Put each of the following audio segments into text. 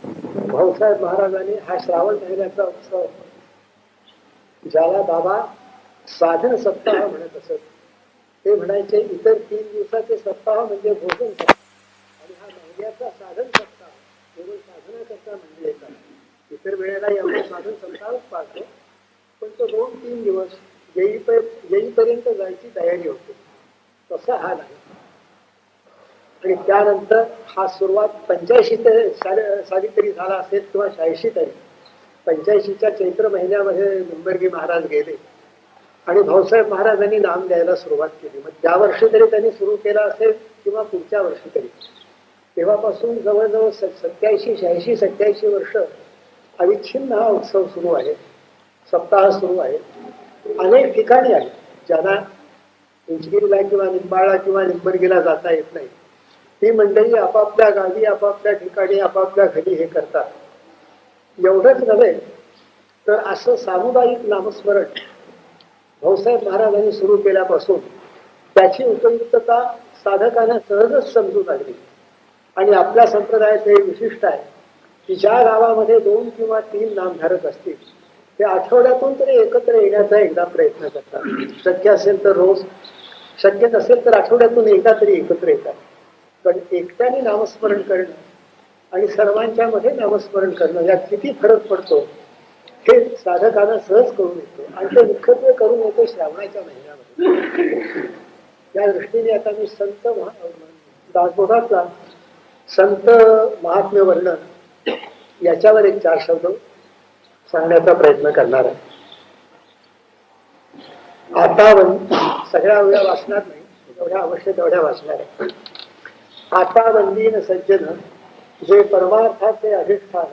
भाऊसाहेब महाराजांनी हा श्रावण महिन्याचा उत्सव ज्याला बाबा साधन सप्ताह म्हणत असत, ते म्हणायचे इतर 3 दिवसाचे सप्ताह म्हणजे भोजन सप्ताह आणि हा महिन्याचा साधन सप्ताह केवळ साधना करता म्हणजे येतात. इतर वेळेला एवढा साधन सप्ताहच पाळतो, पण तो 2-3 दिवस येईपर्यंत जायची तयारी होते. तसा हा नाही. आणि त्यानंतर हा सुरुवात 85 साली तरी झाला असेल किंवा 86 तरी. 85च्या चैत्र महिन्यामध्ये निंबर्गी महाराज गेले आणि भाऊसाहेब महाराजांनी नाम द्यायला सुरुवात केली. मग त्या वर्षी तरी त्यांनी सुरू केला असेल किंवा पुढच्या वर्षी तरी. तेव्हापासून जवळजवळ 87 वर्ष अविच्छिन्न हा उत्सव सुरू आहे, सप्ताह सुरू आहे. अनेक ठिकाणी आहे ज्यांना इंचगिरीला किंवा निंबाळला किंवा निंबर्गीला जाता येत नाही, ती मंडळी आपापल्या गावी आपापल्या ठिकाणी आपापल्या घरी हे करतात. एवढंच नव्हे तर असं सामुदायिक नामस्मरण भाऊसाहेब महाराजांनी सुरू केल्यापासून त्याची उपयुक्तता साधकांना सहजच समजून आली. आणि आपल्या संप्रदायाचं हे विशिष्ट आहे की ज्या गावामध्ये 2 किंवा 3 नामधारक असतील ते आठवड्यातून तरी एकत्र येण्याचा एकदा प्रयत्न करतात. शक्य असेल तर रोज, शक्य नसेल तर आठवड्यातून एकदा तरी एकत्र येतात. पण एकट्याने नामस्मरण करणं आणि सर्वांच्या मध्ये नामस्मरण करणं यात किती फरक पडतो हे साधकांना सहज करून येतो. आणि ते मुख्यत्वे करून येतो श्रावणाच्या महिन्यामध्ये. या दृष्टीने आता मी संत दासबोधातला संत महात्म्य वर्णन याच्यावर एक 4 शब्द सांगण्याचा प्रयत्न करणार आहे. आता सगळ्या वेळा वाचणार नाही, जेवढ्या आवश्यक तेवढ्या वाचणार आहे. आता वंदीन सज्जन जे परमार्थाचे अधिष्ठान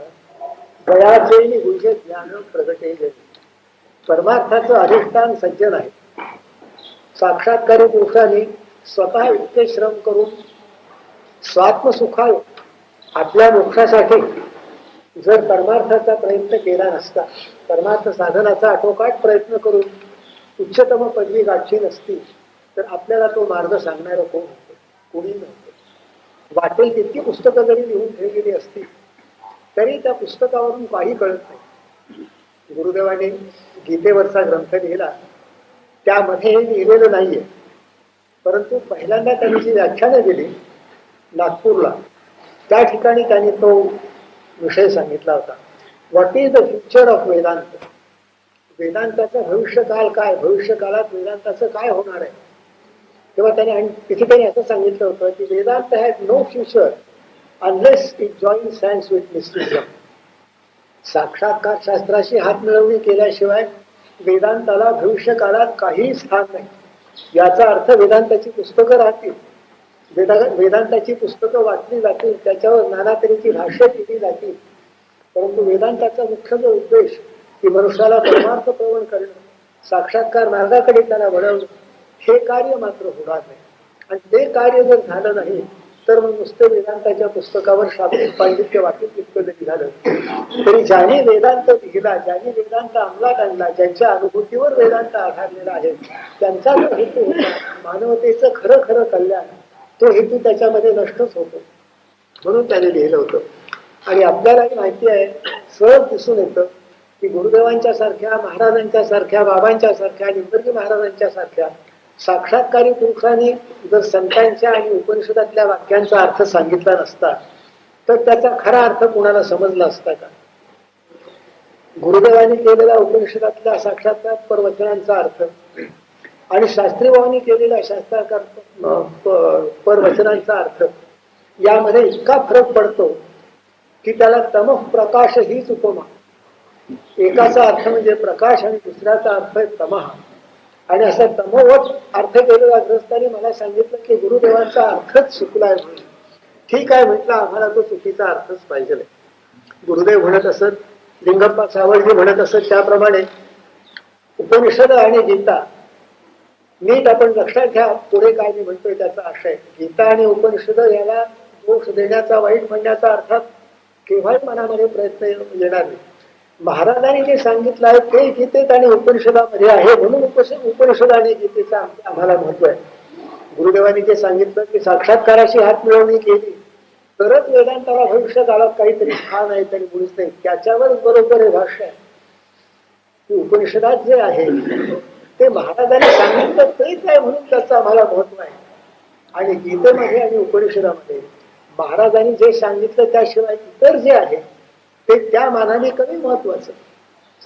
गयाचे गुजे ज्ञान प्रगटे जनी. परमार्थाचं अधिष्ठान सज्जन आहे. साक्षात्कारी पुरुषांनी स्वतः इतके श्रम करून स्वात्मसुखाय आपल्या मोक्षासाठी जर परमार्थाचा प्रयत्न केला नसता, परमार्थ साधनाचा आटोकाट प्रयत्न करून उच्चतम पदवी गाठली नसती तर आपल्याला तो मार्ग सांगणारं कोण होतं? कोणी नव्हतं. वाटेल तितकी पुस्तकं जरी लिहून ठेवलेली असती तरी त्या पुस्तकावरून काही कळत नाही. गुरुदेवाने गीतेवरचा ग्रंथ लिहिला, त्यामध्ये हे लिहिलेलं नाहीये, परंतु पहिल्यांदा त्यांनी जी व्याख्यानं दिली नागपूरला, त्या ठिकाणी त्यांनी तो विषय सांगितला होता. What is the future of Vedanta. वेदांताचा भविष्यकाल काय, भविष्यकाळात वेदांताचं काय होणार आहे. तेव्हा त्याने तिथे त्यांनी असं सांगितलं होतं की Vedanta has no future unless it joins hands with mysticism. साक्षात्कार शास्त्राशी हात मिळवणी केल्याशिवाय वेदांताला भविष्यकाळात काहीही स्थान नाही. याचा अर्थ वेदांताची पुस्तकं राहतील, वेदांताची पुस्तकं वाचली जातील, त्याच्यावर नाना तऱ्हेची भाष्य केली जातील, परंतु वेदांताचा मुख्य जो उद्देश की मनुष्याला परमार्थ प्रवण करणं, साक्षात्कार मार्गाकडे त्याला वळवणं, हे कार्य मात्र होणार नाही. आणि ते कार्य जर झालं नाही तर मग नुसतं वेदांताच्या पुस्तकावर शाब्दिक पांडित्य वाटेल तितकं जरी झालं तरी ज्याने वेदांत लिहिला, ज्याने वेदांत अंमलात आणला, ज्यांच्या अनुभूतीवर वेदांत आधारलेला आहे, त्यांचा जो हेतू होता मानवतेचं खरं खरं कल्याण, तो हेतू त्याच्यामध्ये नष्टच होतो. म्हणून त्याने लिहिलं होतं. आणि आपल्यालाही माहिती आहे, सहज दिसून येतं की गुरुदेवांच्या सारख्या, महाराजांच्या सारख्या, बाबांच्या सारख्या, निंबर्गी महाराजांच्या सारख्या साक्षात्कारी पुरुषांनी जर संतांच्या आणि उपनिषदातल्या वाक्यांचा अर्थ सांगितला नसता तर त्याचा खरा अर्थ कुणाला समजला असता का? गुरुदेवांनी केलेला उपनिषदातल्या साक्षात्कार परवचनांचा अर्थ आणि शास्त्रीभावांनी केलेल्या शास्त्राकार परवचनांचा अर्थ यामध्ये इतका फरक पडतो की त्याला तमः प्रकाश हीच उपमा. एकाचा अर्थ म्हणजे प्रकाश आणि दुसऱ्याचा अर्थ आहे तमः. आणि असा तमोवत अर्थ केलेला ग्रस्तांनी मला सांगितलं की गुरुदेवांचा अर्थच चुकलाय म्हणून. ठीक आहे म्हटलं, आम्हाला तो चुकीचा अर्थच पाहिजे. गुरुदेव म्हणत असत, लिंगप्पा सावळजी म्हणत असत, त्याप्रमाणे उपनिषद आणि गीता नीट आपण लक्षात घ्या. पुढे काय मी म्हणतोय त्याचा आशय, गीता आणि उपनिषद याला दोष देण्याचा, वाईट म्हणण्याचा अर्थात केव्हाही मनामध्ये प्रयत्न येणार नाही. महाराजांनी जे सांगितलं आहे ते गीतेत आणि उपनिषदामध्ये आहे, म्हणून उपनिषद आणि गीतेचा आम्हाला महत्व आहे. गुरुदेवांनी जे सांगितलं की साक्षात्काराशी हात मिळवणी केली तरच वेदांताला भविष्य काळात काहीतरी स्थान आहे तरी मुळीच नाही. त्याच्यावर बरोबर हे भाष्य आहे की उपनिषदात जे आहे ते महाराजांनी सांगितलं तेच आहे म्हणून त्याचं आम्हाला महत्व आहे. आणि गीतेमध्ये आणि उपनिषदामध्ये महाराजांनी जे सांगितलं त्याशिवाय इतर जे आहे ते त्या मानाने कमी महत्वाचं.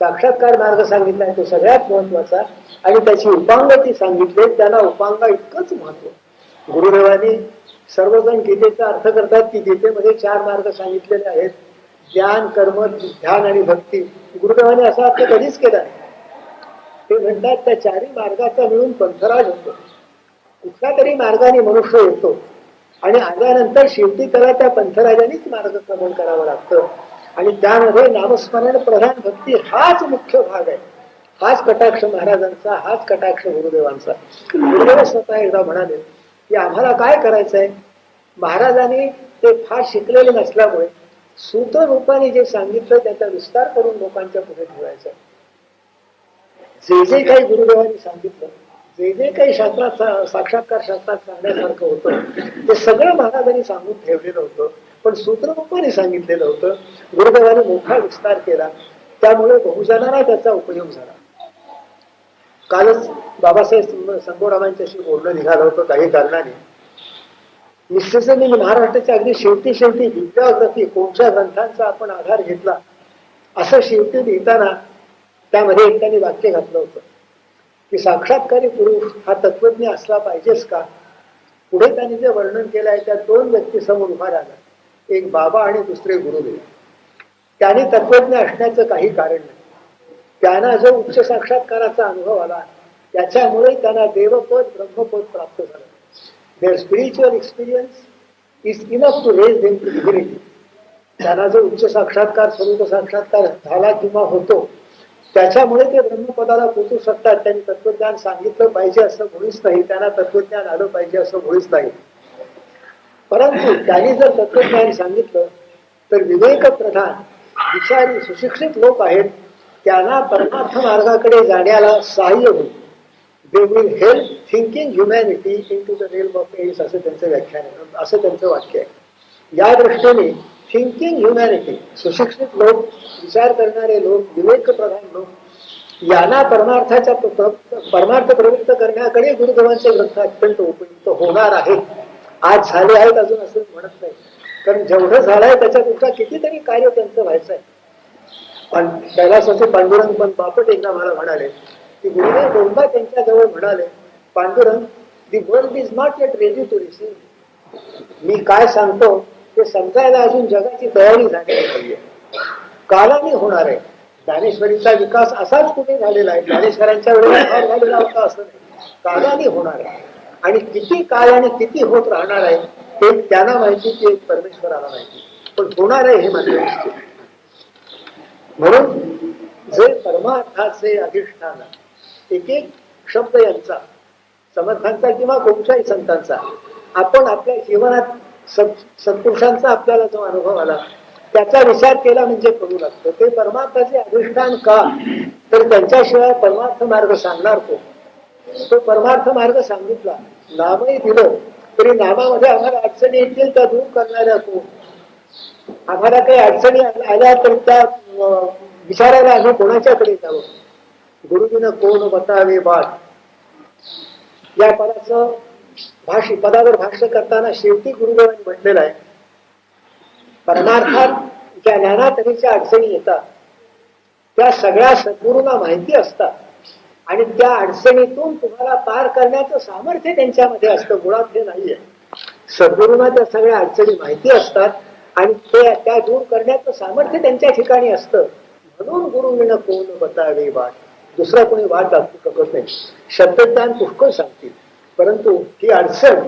साक्षात्कार मार्ग सांगितला आहे तो सगळ्यात महत्वाचा आणि त्याची उपांगती सांगितले त्याला उपांगा इतकंच महत्व. गुरुदेवांनी सर्वजण गीतेचा अर्थ करतात की गीतेमध्ये 4 मार्ग सांगितलेले आहेत, ज्ञान, कर्म, ध्यान आणि भक्ती. गुरुदेवांनी असा अर्थ कधीच केला नाही. ते म्हणतात त्या 4ही मार्गाचा मिळून पंथराज होतो. कुठल्या तरी मार्गाने मनुष्य येतो आणि आल्यानंतर शेवटी त्याला त्या पंथराजानेच मार्गक्रमण करावं लागतं आणि त्यामध्ये नामस्मरण प्रधान भक्ती हाच मुख्य भाग आहे. हाच कटाक्ष महाराजांचा, हाच कटाक्ष गुरुदेवांचा. गुरुदेव स्वतः एकदा म्हणाले की आम्हाला काय करायचंय. महाराजांनी ते फार शिकलेले नसल्यामुळे सूत्र रूपाने जे सांगितलं त्याचा विस्तार करून लोकांच्या पुढे ठेवायचा. जे जे काही गुरुदेवांनी सांगितलं, जे जे काही शास्त्रात साक्षात्कार शास्त्रात सांगण्यासारखं होतं ते सगळं महाराजांनी सांगून ठेवलेलं होतं, पण सूत्ररूपाने सांगितलेलं होतं. गुरुदेवांनी मोठा विस्तार केला त्यामुळे बहुजनांना त्याचा उपयोग झाला. कालच बाबासाहेब संगोरामांच्याशी बोलणं निघालं होतं काही कारणाने. निश्चितच महाराष्ट्राच्या अगदी शेवटी बिब्लिओग्राफी कोणत्या ग्रंथांचा आपण आधार घेतला असं शेवटी लिहिताना त्यामध्ये त्यांनी वाक्य घातलं होतं की साक्षात्कारी पुरुष हा तत्वज्ञ असला पाहिजेच का. पुढे त्यांनी जे वर्णन केलं आहे त्या 2 व्यक्ती समोर उभा राहिला, एक बाबा आणि दुसरे गुरुदेव. त्याने तत्वज्ञ असण्याचं काही कारण नाही. त्यांना जो उच्च साक्षात्काराचा अनुभव आला त्याच्यामुळे त्यांना देवपद ब्रह्मपद प्राप्त झालं. Their spiritual experience is enough to raise them to divinity. त्यांना जो उच्च साक्षात्कार स्वरूप साक्षात्कार झाला किंवा होतो त्याच्यामुळे ते ब्रह्मपदाला पोचू शकतात. त्यांनी तत्वज्ञान सांगितलं पाहिजे असं मुळीच नाही, त्यांना तत्वज्ञान आलं पाहिजे असं मुळीच नाही. परंतु त्यांनी जर तत्वज्ञान सांगितलं तर विवेक प्रधान विचारी सुशिक्षित लोक आहेत त्यांना परमार्थ मार्गाकडे जाण्याला सहाय्य होईल. They will help thinking humanity into the realm of age असं त्यांचं व्याख्यान आहे, असं त्यांचं वाक्य आहे. या दृष्टीने थिंकिंग ह्युमॅनिटी सुशिक्षित लोक, विचार करणारे लोक, विवेक प्रधान लोक यांना परमार्थ प्रवृत्त करण्याकडे गुरुदेवांचे ग्रंथ अत्यंत उपयुक्त होणार आहेत. आज झाले आहेत अजून असं म्हणत नाही, कारण जेवढं झालंय त्याच्यापेक्षा कितीतरी कार्य त्यांचं व्हायचं आहे. पण कैलासाचे पांडुरंग पण बापट एकदा मला म्हणाले की गुरुदेव दोनदा त्यांच्या जवळ म्हणाले, Pandurang the world is not yet ready to receive. मी काय सांगतो ते समजायला अजून जगाची तयारी झालेली नाहीये. कालाने होणार आहे. ज्ञानेश्वरीचा विकास असाच कुठे झालेला आहे, ज्ञानेश्वरांच्या वेळेला फार झालेला होता असं नाही. कालाने होणार आहे आणि किती काळ आणि किती होत राहणार आहे ते त्यांना माहिती, ते परमेश्वराला माहिती, पण होणार आहे हे मात्र निश्चित. म्हणून जे परमार्थाचे अधिष्ठान एक एक शब्द यांचा समर्थांचा किंवा कोणत्याही संतांचा आपण आपल्या जीवनात सत्पुरुषांचा आपल्याला जो अनुभव आला त्याचा विचार केला म्हणजे करू लागतो. ते परमार्थाचे अधिष्ठान का, तर त्यांच्याशिवाय परमार्थ मार्ग सांगणार कोण. तो परमार्थ मार्ग सांगितला, नामही दिलं तरी नामामध्ये आम्हाला अडचणी येतील त्या दूर करणाऱ्या कोण. आम्हाला काही अडचणी आल्या तर त्या विचारायला आम्ही कोणाच्याकडे जावं. गुरुजीनं कोण बतावे बाट या पदाचं पदावर भाष्य करताना शेवटी गुरुदेवांनी म्हटलेलं आहे, परमार्थात ज्या नाना तऱ्हेच्या अडचणी येतात त्या सगळ्या सद्गुरूंना माहिती असतात आणि त्या अडचणीतून तुम्हाला पार करण्याचं सामर्थ्य त्यांच्यामध्ये असतं. मुळात हे नाहीये. सद्गुरूंना त्या सगळ्या अडचणी माहिती असतात आणि ते त्या दूर करण्याचं सामर्थ्य त्यांच्या ठिकाणी असतं. म्हणून गुरुविण कोण बतावे वाट. दुसरा कोणी वाट दाखवू शकत नाही. शब्दज्ञान पुष्कळ सांगतील, परंतु ही अडचण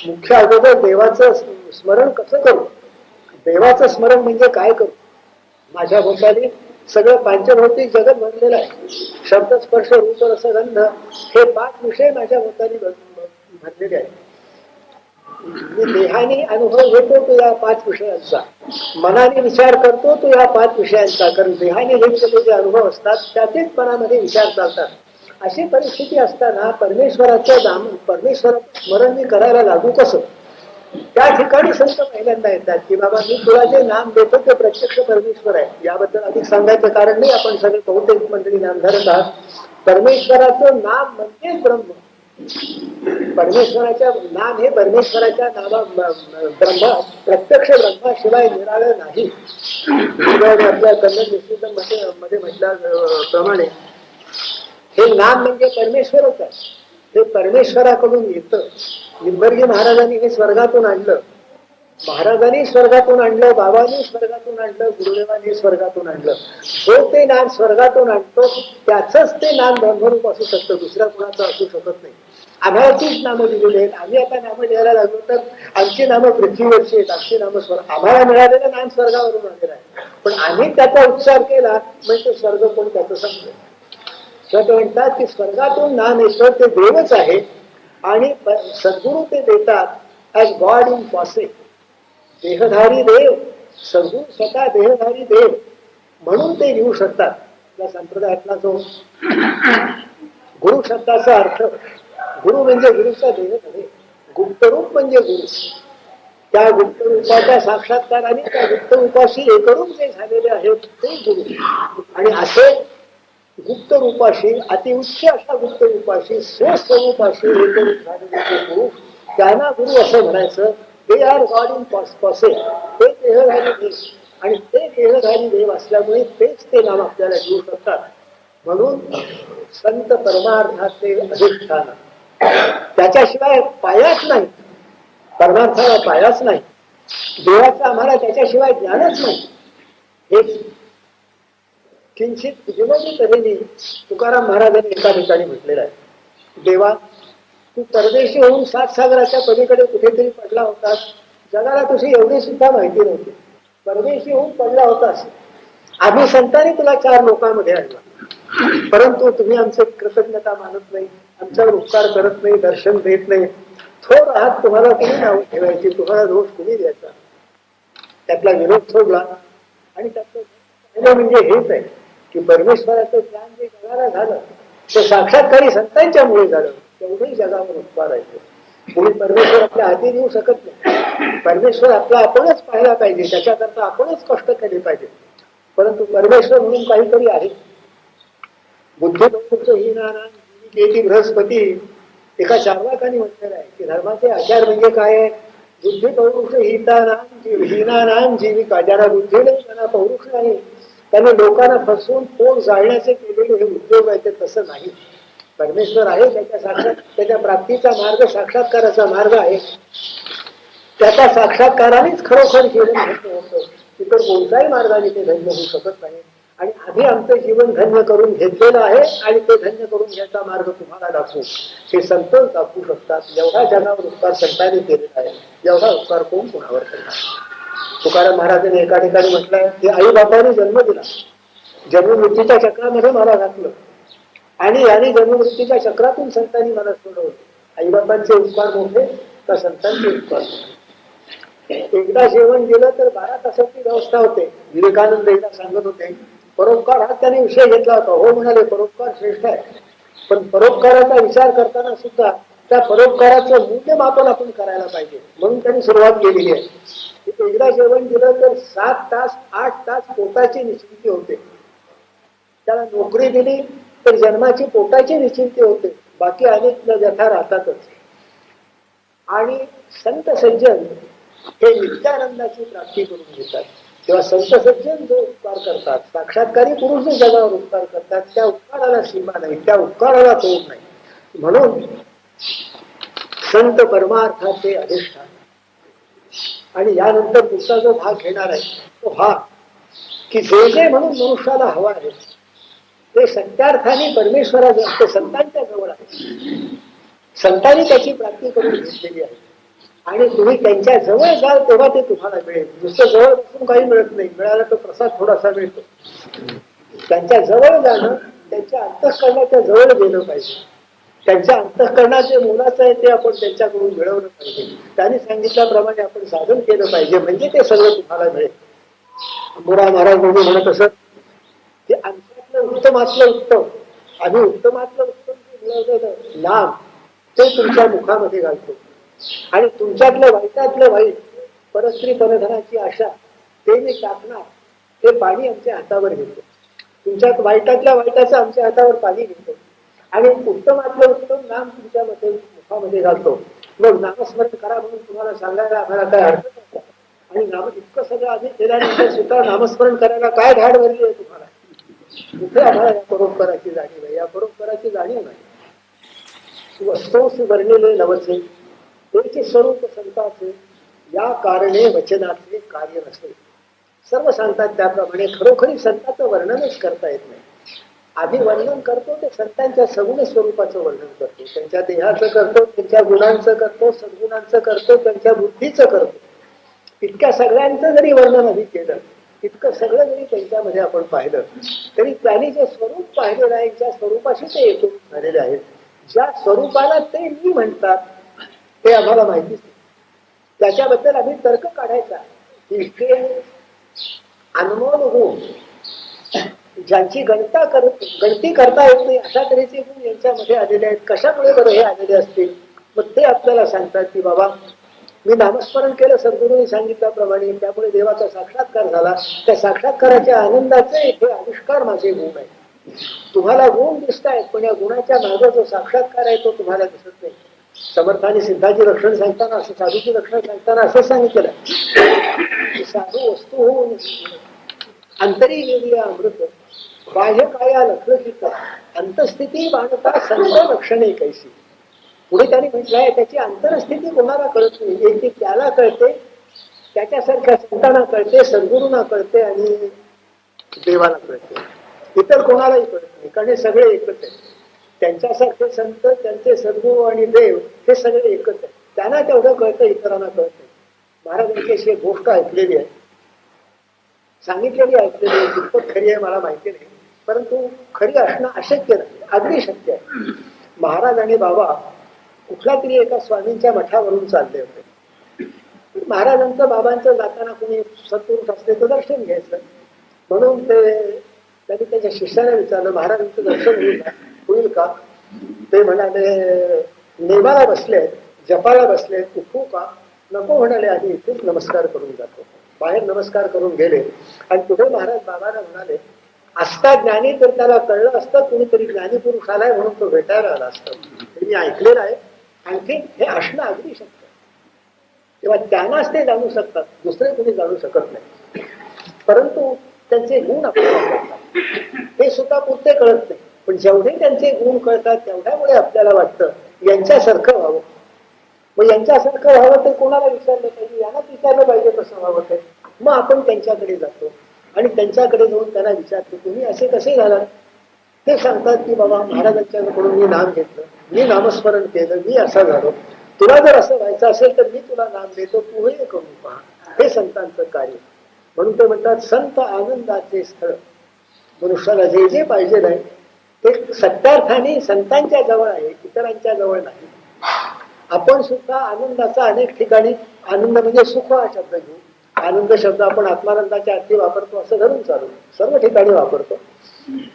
मुख्य अगोदर देवाचं स्मरण कसं करू. देवाचं स्मरण म्हणजे काय करू. माझ्या भोवताली सगळं पांचभौतिक जगत भरलेलं आहे. शब्द, स्पर्श, रूप, रस, गंध हे 5 विषय माझ्या भोवताली भरलेले आहेत. मी देहाने अनुभव घेतो तो या 5 विषयांचा, मनाने विचार करतो तो या 5 विषयांचा, कारण देहाने घेतलेले जे अनुभव असतात त्याचेच मनामध्ये विचार चालतात. अशी परिस्थिती असताना परमेश्वराचं स्मरण मी करायला लागू कसं. त्या ठिकाणी संत पहिल्यांदा येतात की बाबा मी तुला जे नाम देतो ते प्रत्यक्ष परमेश्वर आहे. याबद्दल अधिक सांगायचं कारण नाही, आपण सगळे बहुतेक मंडळी नामधारक आहात. परमेश्वराचं नाम म्हणजेच ब्रह्म. परमेश्वराच्या नाम हे परमेश्वराच्या ब्रह्मा प्रत्यक्ष ब्रह्माशिवाय निराळं नाही. आपल्या कन्नड निश्चित मध्ये म्हटल्याप्रमाणे हे नाम म्हणजे परमेश्वरच आहे. ते परमेश्वराकडून येतं. निंबर्गी महाराजांनी हे स्वर्गातून आणलं. महाराजांनी स्वर्गातून आणलं, बाबांनी स्वर्गातून आणलं, गुरुदेवांनी स्वर्गातून आणलं. जो ते नाम स्वर्गातून आणतो त्याचंच ते नाम ब्रह्मरूप असू शकतं, दुसऱ्या कुणाचं असू शकत नाही. आम्हाला तीच नामं दिलेली आहेत. आम्ही आता नामं द्यायला लागलो तर आमची नामं पृथ्वीवरची आहेत, आमची नामं स्वर्ग. आम्हाला मिळालेलं नाम स्वर्गावरून आलेलं आहे, पण आम्ही त्याचा उच्चार केला म्हणजे स्वर्ग कोण त्याचं समजेल. तर म्हणतात की स्वर्गातून नाम येतं ते देवच आहे आणि सद्गुरू ते देतात ॲज गॉड इन पॉसेट. देहधारी देव, सद्गुरू स्वतः देहधारी देव म्हणून ते येऊ शकतात. या संप्रदायातला जो गुरु शब्दाचा अर्थ, गुरु म्हणजे गुरुचा देह नव्हे, गुप्तरूप म्हणजे गुरु. त्या गुप्तरूपाच्या साक्षात्काराने त्या गुप्तरूपाशी एकरूप जे झालेले आहेत ते गुरु. आणि असे गुप्त रूपाशी, अतिउच्च अशा गुप्त रूपाशी, स्वस्वरूपाशी एकरूप झालेले गुरु, त्यांना गुरु असं म्हणायचं. They are God in person. ते देहधारी देव आणि ते देहधारी देव असल्यामुळे तेच ते नाम आपल्याला देऊ शकतात. म्हणून संत परमार्थाचे अधिष्ठान, त्याच्याशिवाय पायाच नाही. परमार्थाला पायाच नाही. देवाचं आम्हाला त्याच्याशिवाय ज्ञानच नाही. हेच किंचित विनोदी तऱ्हेने तुकाराम महाराजांनी एका ठिकाणी म्हटलेलं आहे. देवा, तू परदेशी होऊन 7 सागराच्या पलीकडे कुठेतरी पडला होतास. जगाला तुझी एवढी सुद्धा माहिती नव्हती. परदेशी होऊन पडला होतास. आम्ही संतांनी तुला 4 लोकांमध्ये आणला, परंतु तुम्ही आमची कृतज्ञता मानत नाही, आमच्यावर उपकार करत नाही, दर्शन देत नाही. थोर आहात, तुम्हाला कुणी नाव ठेवायची, तुम्हाला दोष कुणी द्यायचा. त्यातला विरोध सोडला आणि त्यातलं म्हणजे हेच आहे की परमेश्वराचं ज्ञान जे जगाला झालं ते साक्षात्कारी संतांच्यामुळे झालं. तेवढंही जगावर उपकार आहे. कोणी परमेश्वर आपल्या हाती देऊ शकत नाही. परमेश्वर आपला आपणच पाहायला पाहिजे, त्याच्याकरता आपणच कष्ट केले पाहिजे. परंतु परमेश्वर म्हणून काहीतरी आहे. बुद्धिबळाचं ही नाना देती बृहस्पती, एका चार्वाकाने म्हटलेलं आहे की धर्माचे आचार म्हणजे काय आहे. बुद्धी पौरुष हीनानाम जीविका. ज्यांना बुद्धी नाही, त्यांना पौरुष नाही, त्याने लोकांना फसवून पोट जाळण्याचे केलेले हे उद्योग आहे. ते तसं नाही. परमेश्वर आहे, त्याच्या साक्षात त्याच्या प्राप्तीचा मार्ग साक्षात्काराचा मार्ग आहे. त्याच्या साक्षात्कारानेच खरोखर जीवन धन्य होतं. इतर कोणत्याही मार्गाने ते धन्य होऊ शकत नाही. आणि आम्ही आमचं जीवन धन्य करून घेतलेलं आहे आणि ते धन्य करून घ्यायचा मार्ग तुम्हाला दाखवू, हे संतच दाखवू शकतात. एवढा जगावर उपकार संतांनी केलेला आहे, एवढा उपकार कोण कोणावर करणार. तुकाराम महाराजांनी एका ठिकाणी म्हटलंय की आई बापाने जन्म दिला, जन्ममृत्यूच्या चक्रामध्ये मला घातलं आणि याने जन्ममृत्यूच्या चक्रातून संतांनी मला सोडवलं. आईबापांचे उपकार मोठे का संतांचे उपकार मोठे. एकदा जेवण दिलं तर 12 तासाची व्यवस्था होते. विवेकानंद एकदा सांगत होते, परोपकार हा त्याने विषय घेतला होता. हो म्हणाले, परोपकार श्रेष्ठ आहे, पण परोपकाराचा विचार करताना सुद्धा त्या परोपकाराचं मूल्यमापन आपण करायला पाहिजे. म्हणून त्यांनी सुरुवात केलेली आहे. एकदा जेवण दिलं तर 7 तास 8 तास पोटाची निश्चिंती होते. त्याला नोकरी दिली तर जन्माची पोटाची निश्चिंती होते, बाकी अनेक व्यथा राहतातच. आणि संत सज्जन हे नित्यानंदाची प्राप्ती करून घेतात. तेव्हा संत सज्जन जो उपकार करतात, साक्षात्कारी पुरुष जो जगावर उपकार करतात, त्या उपकाराला सीमा नाही, त्या उपकाराला तोड नाही. म्हणून संत परमार्थाचे अधिष्ठान. आणि यानंतर पुढचा जो भाग घेणार आहे तो हा की जे जे म्हणून मनुष्याला हवा आहे ते सत्यार्थाने परमेश्वराच्या संतांच्या जवळ आहे. संतांनी त्याची प्राप्ती करून घेतलेली आहे आणि तुम्ही त्यांच्या जवळ जाल तेव्हा ते तुम्हाला मिळेल. नुसतं जवळ बसून काही मिळत नाही, मिळाला तर प्रसाद थोडासा मिळतो. त्यांच्या जवळ जाणं, त्यांच्या अंतःकरणाच्या जवळ गेलं पाहिजे. त्यांच्या अंतःकरणाचे मोलाचं आहे ते आपण त्यांच्याकडून मिळवलं पाहिजे. त्यांनी सांगितल्याप्रमाणे आपण साधन केलं पाहिजे, म्हणजे ते सगळं तुम्हाला मिळेल. अंबुरा महाराज म्हणत असत की आमच्यातलं उत्तमातलं उत्तम, आम्ही उत्तमातलं उत्तम जे मिळवलेलं नाम ते तुमच्या मुखामध्ये घालतो. आणि तुमच्यातलं वाईटातलं वाईट परस्त्री परधनाची आशा ते मी टाकणार, ते पाणी आमच्या हातावर घेतो. तुमच्यात वाईटातल्या वाईटाचं आमच्या हातावर पाणी घेतो आणि उत्तमातलं उत्तम नाम तुमच्या मुखामध्ये घालतो. मग नामस्मरण करा म्हणून तुम्हाला सांगायला आम्हाला काय हरकत नाही. आणि नाम इतकं सगळं आम्ही केल्यानंतर सुद्धा नामस्मरण करायला काय धाड भरली आहे तुम्हाला? कुठे आम्हाला या परोपकाराची जाणीव आहे? या परोपकाराची जाणीव नाही. वस्तूस वर्णिले नवचे त्याचे स्वरूप संताचे, या कारणे वचनाचे कार्य नसते. सर्व सांगतात त्याप्रमाणे खरोखरी संतांचं वर्णनच करता येत नाही. आधी वर्णन करतो ते संतांच्या सगुण स्वरूपाचं वर्णन करतो, त्यांच्या देहाचं करतो, त्यांच्या गुणांचं करतो, सद्गुणांचं करतो, त्यांच्या बुद्धीचं करतो. इतक्या सगळ्यांचं जरी वर्णन आधी केलं, इतकं सगळं जरी त्यांच्यामध्ये आपण पाहिलं तरी त्यांनी जे स्वरूप पाहिलेलं आहे, ज्या स्वरूपाशी ते एकरूप झालेले आहेत, ज्या स्वरूपाला ते मी म्हणतात ते आम्हाला माहितीच नाही. त्याच्याबद्दल आम्ही तर्क काढायचा की इतके अनमोल गुण ज्यांची गणती करता येत नाही अशा तऱ्हेचे गुण यांच्यामध्ये आलेले आहेत. कशामुळे बरं हे आलेले असतील? मग ते आपल्याला सांगतात की बाबा मी नामस्मरण केलं सद्गुरूंनी सांगितल्याप्रमाणे, त्यामुळे देवाचा साक्षात्कार झाला. त्या साक्षात्काराच्या आनंदाचे हे आविष्कार माझे गुण आहे. तुम्हाला गुण दिसत आहेत पण या गुणाच्या मागे जो साक्षात्कार आहे तो तुम्हाला दिसत नाही. समर्थाने सिद्धाची लक्षण सांगताना असं, साधूची लक्षण सांगताना असं सांगितलं, साधू वस्तू होऊन अंतरी गेली अमृत, बाह्य काया लक्षित अंतस्थिती बाणता संत लक्षणे कैसी. पुढे त्यांनी म्हटलंय त्याची अंतरस्थिती कोणाला कळत नाही, एक ती त्याला कळते, त्याच्यासारख्या संतांना कळते, सद्गुरूंना कळते आणि देवाला कळते. इतर कोणालाही कळत नाही, कारण हे सगळे एकच आहे. त्यांच्यासारखे संत, त्यांचे सद्गुरू आणि देव हे सगळे एकच आहे. त्यांना तेवढं कळतं, इतरांना कळत नाही. महाराजांची अशी एक गोष्ट ऐकलेली आहे, सांगितलेली ऐकलेली आहे, कितपत खरी आहे मला माहिती नाही, परंतु खरी असणं अशक्य नाही, अगदी शक्य आहे. महाराज आणि बाबा कुठल्या तरी एका स्वामींच्या मठावरून चालले होते. महाराजांचं बाबांचं जाताना कुणी सत्पुरुष असले तर दर्शन घ्यायचं म्हणून त्यांनी त्याच्या शिष्याने विचारलं, महाराजांचं दर्शन होईल का? ते म्हणाले नेमाला बसले, जपाला बसले, उठू का? नको म्हणाले, आधी इथेच नमस्कार करून जातो. बाहेर नमस्कार करून गेले आणि पुढे महाराज बाबांना म्हणाले, असता ज्ञानी तर त्याला कळलं असतं, कुणीतरी ज्ञानी पुरुष आलाय म्हणून तो भेटायला आला असतं. हे मी ऐकलेलं आहे, आणखी हे असणं अगदी शक्य आहे. तेव्हा त्यांनाच ते जाणू शकतात, दुसरे कुणी जाणू शकत नाही. परंतु त्यांचे गुण आपल्याला कळतात, ते सुद्धा पुरते कळत नाही. पण जेवढे त्यांचे गुण कळतात तेवढ्यामुळे आपल्याला वाटतं यांच्यासारखं व्हावं. मग यांच्यासारखं व्हावं ते कोणाला विचारलं पाहिजे? यांनाच विचारलं पाहिजे कसं व्हावं ते. मग आपण त्यांच्याकडे जातो आणि त्यांच्याकडे जाऊन त्यांना विचारतो, तुम्ही असे कसे झालात? ते सांगतात की बाबा महाराजांच्याकडून मी नाम घेतलं, मी नामस्मरण केलं, मी असा झालो. तुला जर असं व्हायचं असेल तर मी तुला नाम देतो, तू हे करून पहा. हे संतांचं कार्य. म्हणून ते म्हणतात संत आनंदाचे स्थळ. मनुष्याला जे जे पाहिजे नाही ते सत्यार्थाने संतांच्या जवळ आहे, इतरांच्या जवळ नाही. आपण सुद्धा आनंदाचा अनेक ठिकाणी, आनंद म्हणजे सुख हा शब्द घेऊ, आनंद शब्द आपण आत्मानंदाच्या अर्थी वापरतो असं धरून चालू, सर्व ठिकाणी वापरतो.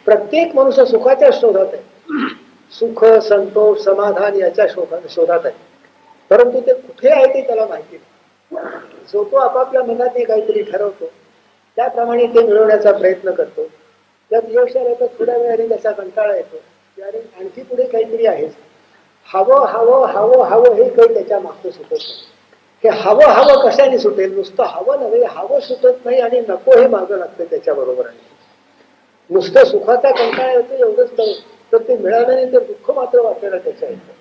प्रत्येक मनुष्य सुखाच्या शोधात आहे, सुख संतोष समाधान याच्या शोधात आहे. परंतु ते कुठे आहे ते त्याला माहिती नाही. जो तो आपापल्या मनात काहीतरी ठरवतो, त्याप्रमाणे ते मिळवण्याचा प्रयत्न करतो. त्यात यश आलं तर थोड्या वेळाने त्याचा कंटाळा येतो, आणि आणखी पुढे काहीतरी आहेच. हवं हवं हवं हवं हे काही त्याच्या मागचं सुटत नाही. हे हवं हवं कशाने सुटेल? नुसतं हवं नव्हे, हवं सुटत नाही आणि नको हे मागं लागतं त्याच्याबरोबर. आहे नुसतं सुखाचा कंटाळा येतो एवढंच, तर ते मिळाल्याने तर दुःख मात्र वाटायला त्याच्या येतं.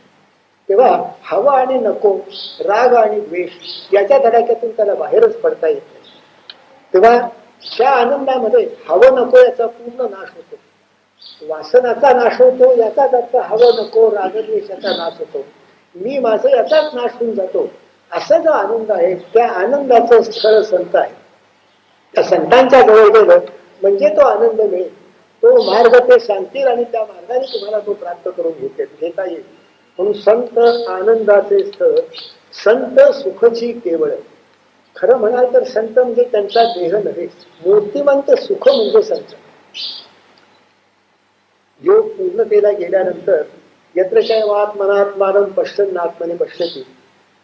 तेव्हा हवं आणि नको, राग आणि द्वेष याच्या धडाक्यातून त्याला बाहेरच पडता येत नाही. तेव्हा त्या आनंदामध्ये हवं नको याचा पूर्ण नाश होतो, वासनाचा नाश होतो, याचाच अर्थ हवं नको रागद्वेष याचा नाश होतो, मी माझं याचाच नाश होऊन जातो. असा जो आनंद आहे त्या आनंदाचं स्थळ संत आहे. त्या संतांच्या जवळ गेलं म्हणजे तो आनंद मिळेल, तो मार्ग ते सांगतील आणि त्या मार्गाने तुम्हाला तो प्राप्त करून घेता येईल. म्हणून संत आनंदाचे स्थळ, संत सुखची केवळ. खरं म्हणाल तर संत म्हणजे त्यांचा देह नव्हे, मूर्तिमंत सुख म्हणजे संत. योग पूर्णतेला गेल्यानंतर यत्र चैवात्मनात्मानं पश्यन् आत्मने पश्यति,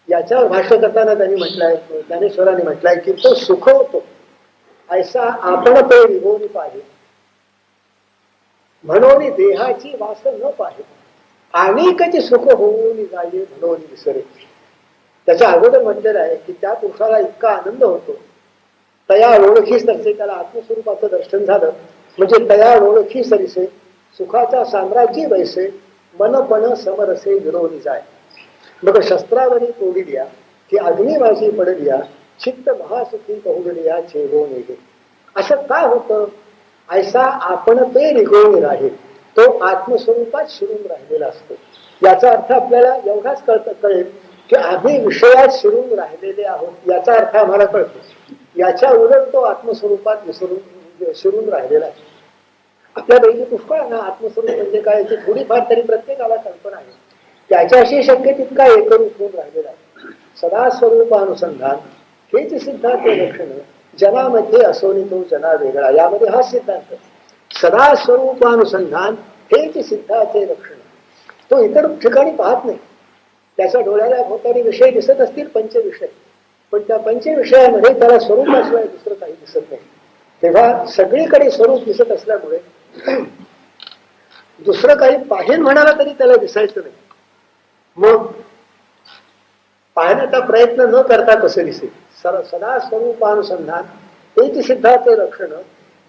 याच्यावर भाष्य करताना त्यांनी म्हटलंय, ज्ञानेश्वरांनी म्हटलंय की तो सुख होतो ऐसा आपण ते निघून पाहिजे, म्हणून देहाची वास न पाहिजे, अनेकची सुख होऊन जाईल म्हणून विसरे. त्याच्या अगोदर म्हटलेलं आहे की त्या पुरुषाला इतका आनंद होतो, तया ओळखी सरसे, त्याला आत्मस्वरूपाचं दर्शन झालं म्हणजे तया ओळखी सरिसे, सुखाचा साम्राज्य वैसे, मनपण समरसे विरोधी जाय. मग शस्त्रावरी तोडिल्या की अग्नी माझी पडलिया, चित्त महासुखी बहुगडिया छेडो नेगे. असं काय होतं? ऐसा आपण ते निघून राहील, तो आत्मस्वरूपात शिरून राहिलेला असतो. याचा अर्थ आपल्याला एवढाच कळेल की आम्ही विषयात शिरून राहिलेले आहोत, याचा अर्थ आम्हाला कळतो. याच्या उलट तो आत्मस्वरूपात शिरून राहिलेला आहे. आपल्यापैकी पुष्कळ ना आत्मस्वरूप म्हणजे काय याची थोडीफार तरी प्रत्येकाला कल्पना आहे. त्याच्याशी शक्य तितका एकरूप होऊन राहिलेला आहे. सदा स्वरूपानुसंधान हेच सिद्धांत लक्षण, जनामध्ये असोनी तो जना वेगळा. यामध्ये हा सिद्धांत सदा स्वरूपानुसंधान हेच सिद्धाचे लक्षण. तो इतर ठिकाणी पाहत नाही. त्याच्या डोळ्याला भोवतानी विषय दिसत असतील, पंचविषय, पण त्या पंचविषयामध्ये त्याला स्वरूप असल्यास दुसरं काही दिसत नाही. तेव्हा सगळीकडे स्वरूप दिसत असल्यामुळे दुसरं काही पाहिजे म्हणाला तरी त्याला दिसायचं नाही. मग पाहण्याचा प्रयत्न न करता कसं दिसेल? सदा स्वरूपानुसंधान तेच सिद्धाचे लक्षण,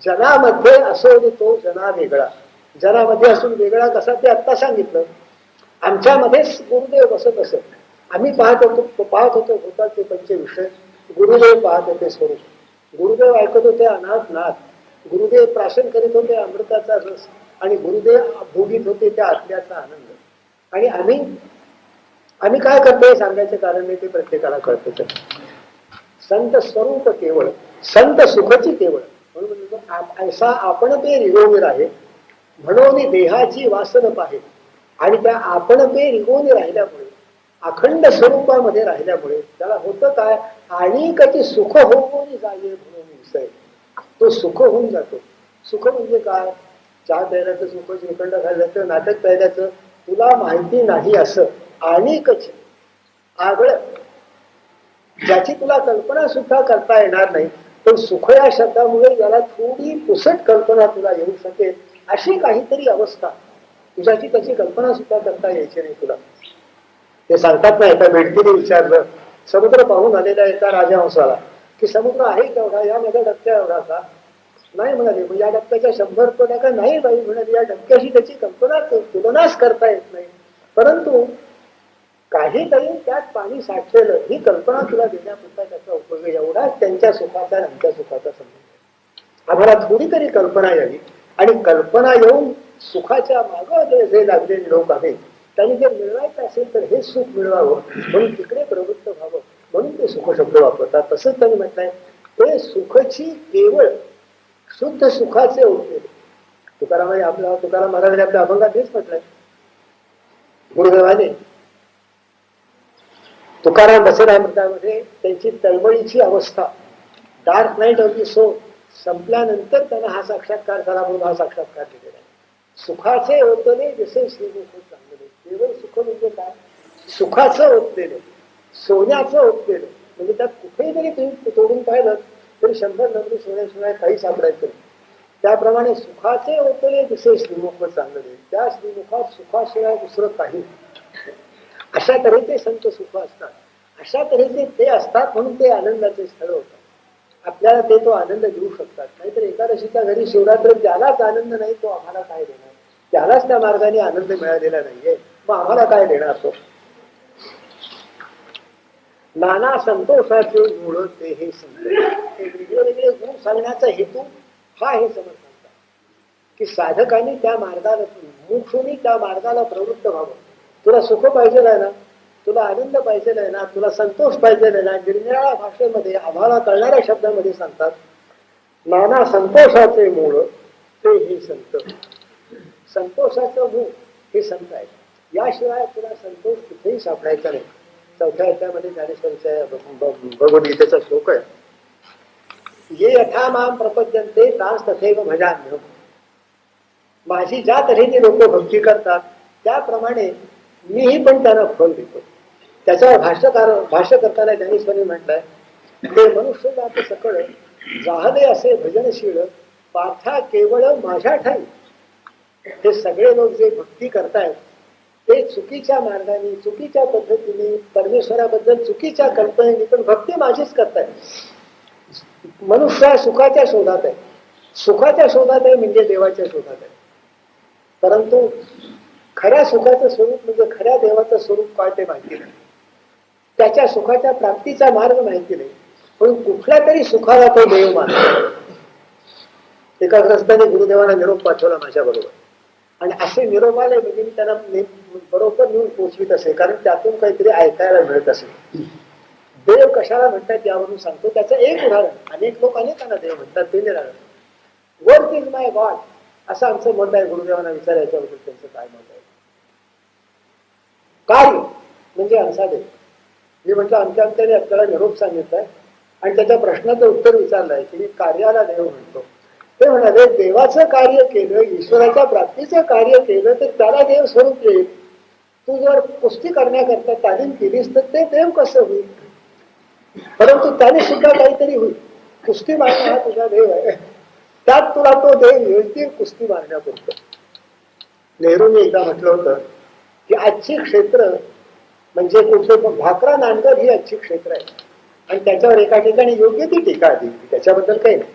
जनामध्ये असो तो जना वेगळा. जनामध्ये असून वेगळा कसा ते आत्ता सांगितलं. आमच्यामध्येच गुरुदेव बसत असत. आम्ही पाहत होतो भूताचे पंचविषय, गुरुदेव पाहत होते स्वरूप. गुरुदेव ऐकत होते अनाथ नाथ, गुरुदेव प्राशन करीत होते अमृताचा रस, आणि गुरुदेव भोगीत होते त्या आत्म्याचा आनंद. आणि आम्ही काय करतोय सांगायचं कारण नाही, ते प्रत्येकाला कळतं. संत स्वरूप केवळ, संत सुखची केवळ, म्हणून ऐसा आपण ते निरोगी आहे, म्हणून देहाची वासन पाहे. आणि त्या आपण ते निघून राहिल्यामुळे, अखंड स्वरूपामध्ये राहिल्यामुळे त्याला होतं काय? आणि कधी सुख होऊन जाईल म्हणून विषय, तो सुख होऊन जातो. सुख म्हणजे काय? चहा प्यायल्याचं सुख, श्रीखंड खायल्याचं, नाटक प्यायल्याचं, तुला माहिती नाही असं आणिकच आगळ, ज्याची तुला कल्पना सुद्धा करता येणार नाही. पण सुख या शब्दामुळे याला थोडी पुसट कल्पना तुला येऊ शकेल, अशी काहीतरी अवस्था तुझ्याची त्याची कल्पना सुद्धा करता यायची नाही तुला. ते सांगतात ना, एका बेडकीने विचारलं समुद्र पाहून आलेल्या एका राजहंसाला की समुद्र आहे केवढा? या माझ्या डबक्या एवढा का? नाही म्हणाले. मग या डबक्याच्या 100 पट का? नाही बाई म्हणाली, या डबक्याशी त्याची कल्पना तुलनाच करता येत नाही. परंतु काहीतरी त्यात पाणी साठलेलं, ही कल्पना तुला देण्यापुरता त्याचा उपयोग. एवढाच त्यांच्या सुखाचा आणि आमच्या सुखाचा संबंध. आम्हाला थोडी तरी कल्पना यावी, आणि कल्पना येऊन सुखाच्या मागे जे लागलेले लोक आहेत त्यांनी जर मिळवायचं असेल तर हे सुख मिळवावं म्हणून तिकडे प्रवृत्त व्हावं, म्हणून ते सुख शब्द वापरतात. तसंच त्यांनी म्हटलंय, ते सुखची केवळ शुद्ध सुखाचे उरलेले. तुकाराम महाराजांनी आपल्या अभंगात हेच म्हटलंय. गुरुदेवाने तुकाराम बसरामृतामध्ये त्यांची तळमळीची अवस्था, dark night of the soul संपल्यानंतर त्यांना हा साक्षात्कार झाला म्हणून हा साक्षात्कार दिलेला आहे. सुखाचे ओतले जसे श्रीमुख चांगले. केवळ सुख म्हणजे काय? सुखाचं ओतलेलं, सोन्याचं ओतलेलं. म्हणजे त्यात कुठेही जरी तुम्ही तोडून पाहिलं तरी 100 नगरी सोन्याशिवाय काही सापडायचं नाही. त्याप्रमाणे सुखाचे ओतले जसे श्रीमुख चांगले, त्या श्रीमुखात सुखाशिवाय दुसरं काही. अशा तऱ्हेचे संत सुख असतात, अशा तऱ्हेचे ते असतात म्हणून ते आनंदाचे स्थळ होतात. आपल्याला ते तो आनंद देऊ शकतात. नाहीतर एकादशीच्या घरी शिवरात्र ज्यालाच आनंद नाही तो आम्हाला काय देणार? त्यालाच त्या मार्गाने आनंद मिळालेला नाहीये, मग आम्हाला काय देणार तो? नाना संतोषाचे मूळ ते हे संत. हे वेगळे वेगळे गुण सांगण्याचा हेतू हा हे समजतात की साधकांनी त्या मार्गाला, मुमुक्षूंनी त्या मार्गाला प्रवृत्त व्हावं. तुला सुख पाहिजे आहे ना, तुला आनंद पाहिजे आहे ना, तुला संतोष पाहिजे आहे ना, निरनिराळ्या भाषेमध्ये आम्हाला कळणाऱ्या शब्दामध्ये सांगतात, नाना संतोषाचे मूळ ते हे संत. संतोषाचं मूळ हे संत आहे. याशिवाय तुला संतोष कुठेही सापडायचा नाही. 4थ्या अध्यायामध्ये ज्ञानेश्वरांच्या भगवद्गीतेचा श्लोक आहे, ये यथा माम प्रपद्यन्ते तांस तथैव भजाम्यहम्. माझी ज्या तऱ्हेने लोक भक्ती करतात त्याप्रमाणे मीही पण त्यांना फल देतो. त्याच्यावर भाष्य करताना ज्ञानेश्वरांनी म्हटलंय, ते मनुष्य जात सकळ जाहले असे भजनशील पार्था केवळ माझ्या ठाई. हे सगळे लोक जे भक्ती करतायत ते चुकीच्या मार्गाने, चुकीच्या पद्धतीने, परमेश्वराबद्दल चुकीच्या कल्पनेने, पण भक्ती माझीच करतायत. मनुष्य सुखाच्या शोधात आहे, सुखाच्या शोधात आहे म्हणजे देवाच्या शोधात आहे. परंतु खऱ्या सुखाचं स्वरूप म्हणजे खऱ्या देवाचं स्वरूप काय ते माहिती नाही. त्याच्या सुखाच्या प्राप्तीचा मार्ग माहिती नाही, पण कुठल्या तरी सुखाला तो देव मानतो. एका ग्रस्ताने गुरुदेवांना निरोप पाठवला माझ्या बरोबर, आणि असे निरोप आले म्हणजे मी त्यांना बरोबर नेऊन पोचवीत असे, कारण त्यातून काहीतरी ऐकायला मिळत असे. देव कशाला म्हणतात यावरून सांगतो. त्याचं एक उदाहरण, अनेक लोक अनेकांना देव म्हणतात, ते निराळं. वर्क इज माय गॉड असं आमचं मत आहे. गुरुदेवांना विचारायच्याबद्दल त्यांचं काय मत आहे. कार्य म्हणजे आमचा देव. मी म्हटलं आमच्याने आपल्याला निरोप सांगितलाय आणि त्याच्या प्रश्नाचं उत्तर विचारलंय की मी कार्याला देव म्हणतो. ते म्हणाले देवाचं कार्य केलं, ईश्वराच्या प्राप्तीचं कार्य केलं तर त्याला देव स्वरूप येईल. तू जर कुस्ती करण्याकरता तालीम केलीस तर ते देव कसं होईल. परंतु त्याने सुद्धा काहीतरी होईल. कुस्ती मारणं हा तुझा देव आहे, त्यात तुला तो देव येईल ती कुस्ती मारण्यापुरतं. नेहरूंनी एकदा म्हटलं होतं की आजची क्षेत्र म्हणजे कुठे भाकरा नांदर ही आजची क्षेत्र आहे, आणि त्याच्यावर एका ठिकाणी योग्य ती टीका आली. त्याच्याबद्दल काही नाही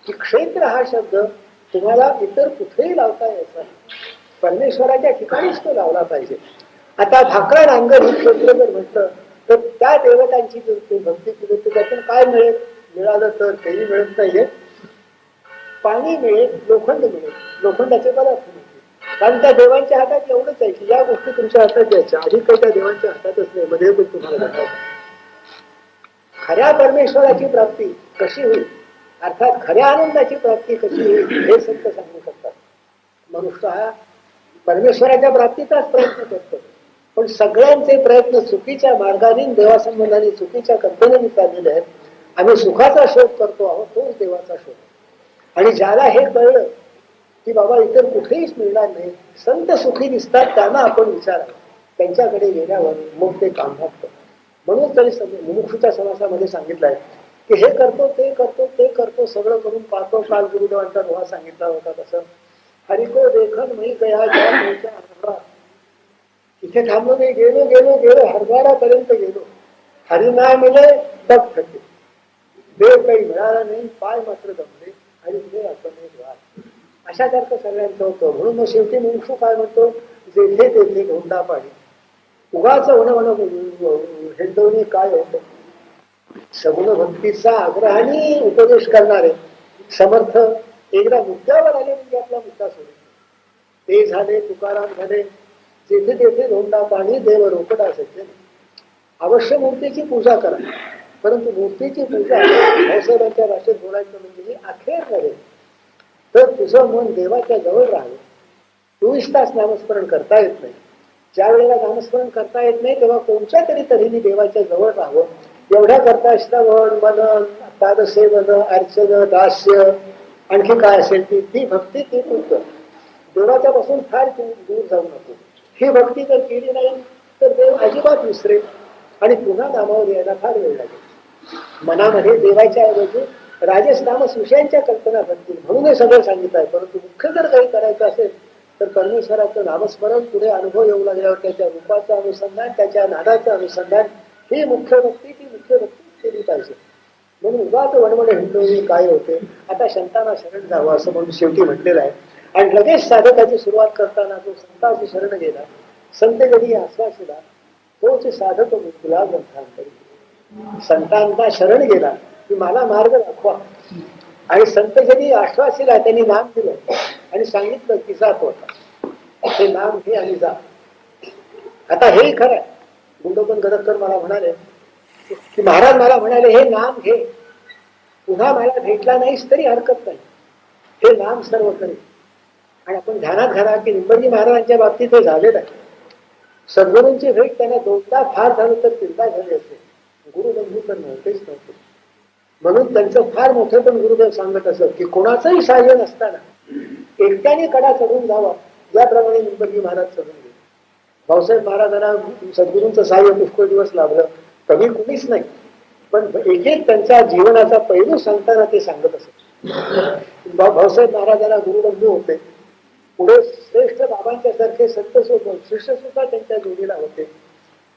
की क्षेत्र हा शब्द तुम्हाला इतर कुठेही लावता यायचा, परमेश्वराच्या ठिकाणीच तो लावला पाहिजे. आता भाकरा नांगर ही क्षेत्र जर म्हटलं तर त्या देवतांची जर भक्ती केली तर त्यातून काय मिळेल. मिळालं तर तेही मिळत नाहीये. पाणी मिळेल, लोखंड मिळेल, लोखंडाचे पदार्थ मिळतील. कारण त्या देवांच्या हातात एवढंच आहे की या गोष्टी तुमच्या हातात यायच्या, आधी काही त्या देवांच्या हातातच नाही, मध्ये पण तुम्हाला जातात. खऱ्या परमेश्वराची प्राप्ती कशी होईल, अर्थात खऱ्या आनंदाची प्राप्ती कशी होईल हे संत सांगू शकतात. मनुष्य हा परमेश्वराच्या प्राप्तीचाच प्रयत्न करतो, पण सगळ्यांचे प्रयत्न चुकीच्या मार्गाने, देवासंबंधाने चुकीच्या कल्पनेने चाललेले आहेत. आम्ही सुखाचा शोध करतो आहोत, तोच देवाचा शोध. आणि ज्याला हे कळलं की बाबा इतर कुठेहीच मिळणार नाही, संत सुखी दिसतात त्यांना आपण विचारावं, त्यांच्याकडे गेल्यावर मग ते काम लागतं. म्हणून तरी मुमुक्षूच्या समासामध्ये सांगितलंय की हे करतो ते करतो ते करतो सगळं करून पाहतो. काल गुरुदेवांचा दोहा सांगितला होता तसं, हरिको देखन मी गया ज्या इथे थांबलो नाही, गेलो गेलो गेलो हरद्वारापर्यंत गेलो, हरिनाय मिळे तब थके, देव काही मिळाला नाही, पाय मात्र दमले आणि ते आपण अशासारखं सगळ्यांचं होतं. म्हणून मग शेवटी मुमुक्षू काय म्हणतो, जेथे तेथे धोंडा पाणी. उगाच हेंदवणी काय होतं. सगुण भक्तीचा आग्रहाने उपदेश करणारे समर्थ एकदा मुद्द्यावर आले म्हणजे आपला मुद्दा सोडले. ते झाले तुकाराम झाले, जेथे तेथे धोंडा पाणी देव रोकडा सज्जन. अवश्य मूर्तीची पूजा करा, परंतु मूर्तीची पूजा भाऊसाहेबांच्या भाषेत बोलायचं म्हणजे अखेर नव्हे, तर तुझं मन देवाच्या जवळ राहावं. 24 तास नामस्मरण करता येत नाही. ज्या वेळेला नामस्मरण करता येत नाही तेव्हा कोणत्या तरी तऱ्हेने देवाच्या जवळ राहावं. एवढ्या करता श्रवण, मनन, पादसेवन, अर्चन, दास्य, आणखी काय असेल ती भक्ती ती कर. देवाच्या पासून फार दूर जाऊ नको. ही भक्ती जर केली नाही तर देव अजिबात विसरेल आणि पुन्हा नामावर यायला फार वेळ लागेल. मनामध्ये देवाच्या ऐवजी राजस तामस विषयांच्या कल्पना बनतील, म्हणून हे सगळं सांगितलं आहे. परंतु मुख्य जर काही करायचं असेल तर परमेश्वराचं नामस्मरण, पुढे अनुभव येऊ लागल्यावर त्याच्या रूपाचं अनुसंधान, त्याच्या नादाचं अनुसंधान, ही मुख्य भक्ती, ती मुख्य भक्ती केली पाहिजे. म्हणून उगाच वणवणे हिंदू काय होते, आता संतांना शरण जावं असं म्हणून शेवटी म्हटलेलं आहे. आणि लगेच साधकाची सुरुवात करताना जो संतांची शरण गेला, संत कधी आश्वासिला तोच साधक मुक्तीला ग्रंथांतरी. संतांना शरण गेला की मला मार्ग दाखवा, आणि संत जरी आश्वासिला त्यांनी नाम दिलं आणि सांगितलं की जात होता, हे नाम घे आणि जा. आता हेही खरं आहे. गुंडोपन गदरकर मला म्हणाले की महाराज मला म्हणाले हे नाम घे, पुन्हा मला भेटला नाहीस तरी हरकत नाही, हे नाम सर्व करेल. आणि आपण ध्यानात घाला की निंबर्जी महाराजांच्या बाबतीत हे झालेलं आहे. सद्गुरूंची भेट त्यांना दोनदा फार झालं तर तीनदा झाली असेल, गुरुबंधू तर नव्हतेच नव्हते. म्हणून त्यांचं फार मोठं पण गुरुदेव सांगत असत की कोणाचंही सहाय्य नसताना एकट्याने कडा चढून जावा, ज्याप्रमाणे निंबर्जी महाराज चढून गेले. भाऊसाहेब महाराजांना सद्गुरूंचं सहाय्य पुष्कळ दिवस लाभलं, कमी कुणीच नाही, पण एक एक त्यांच्या जीवनाचा पैलू सांगताना ते सांगत असत. भाऊसाहेब महाराजांना गुरुबंधू होते, पुढे श्रेष्ठ बाबांच्या सारखे संत शिष्य सुद्धा त्यांच्या जोडीला होते.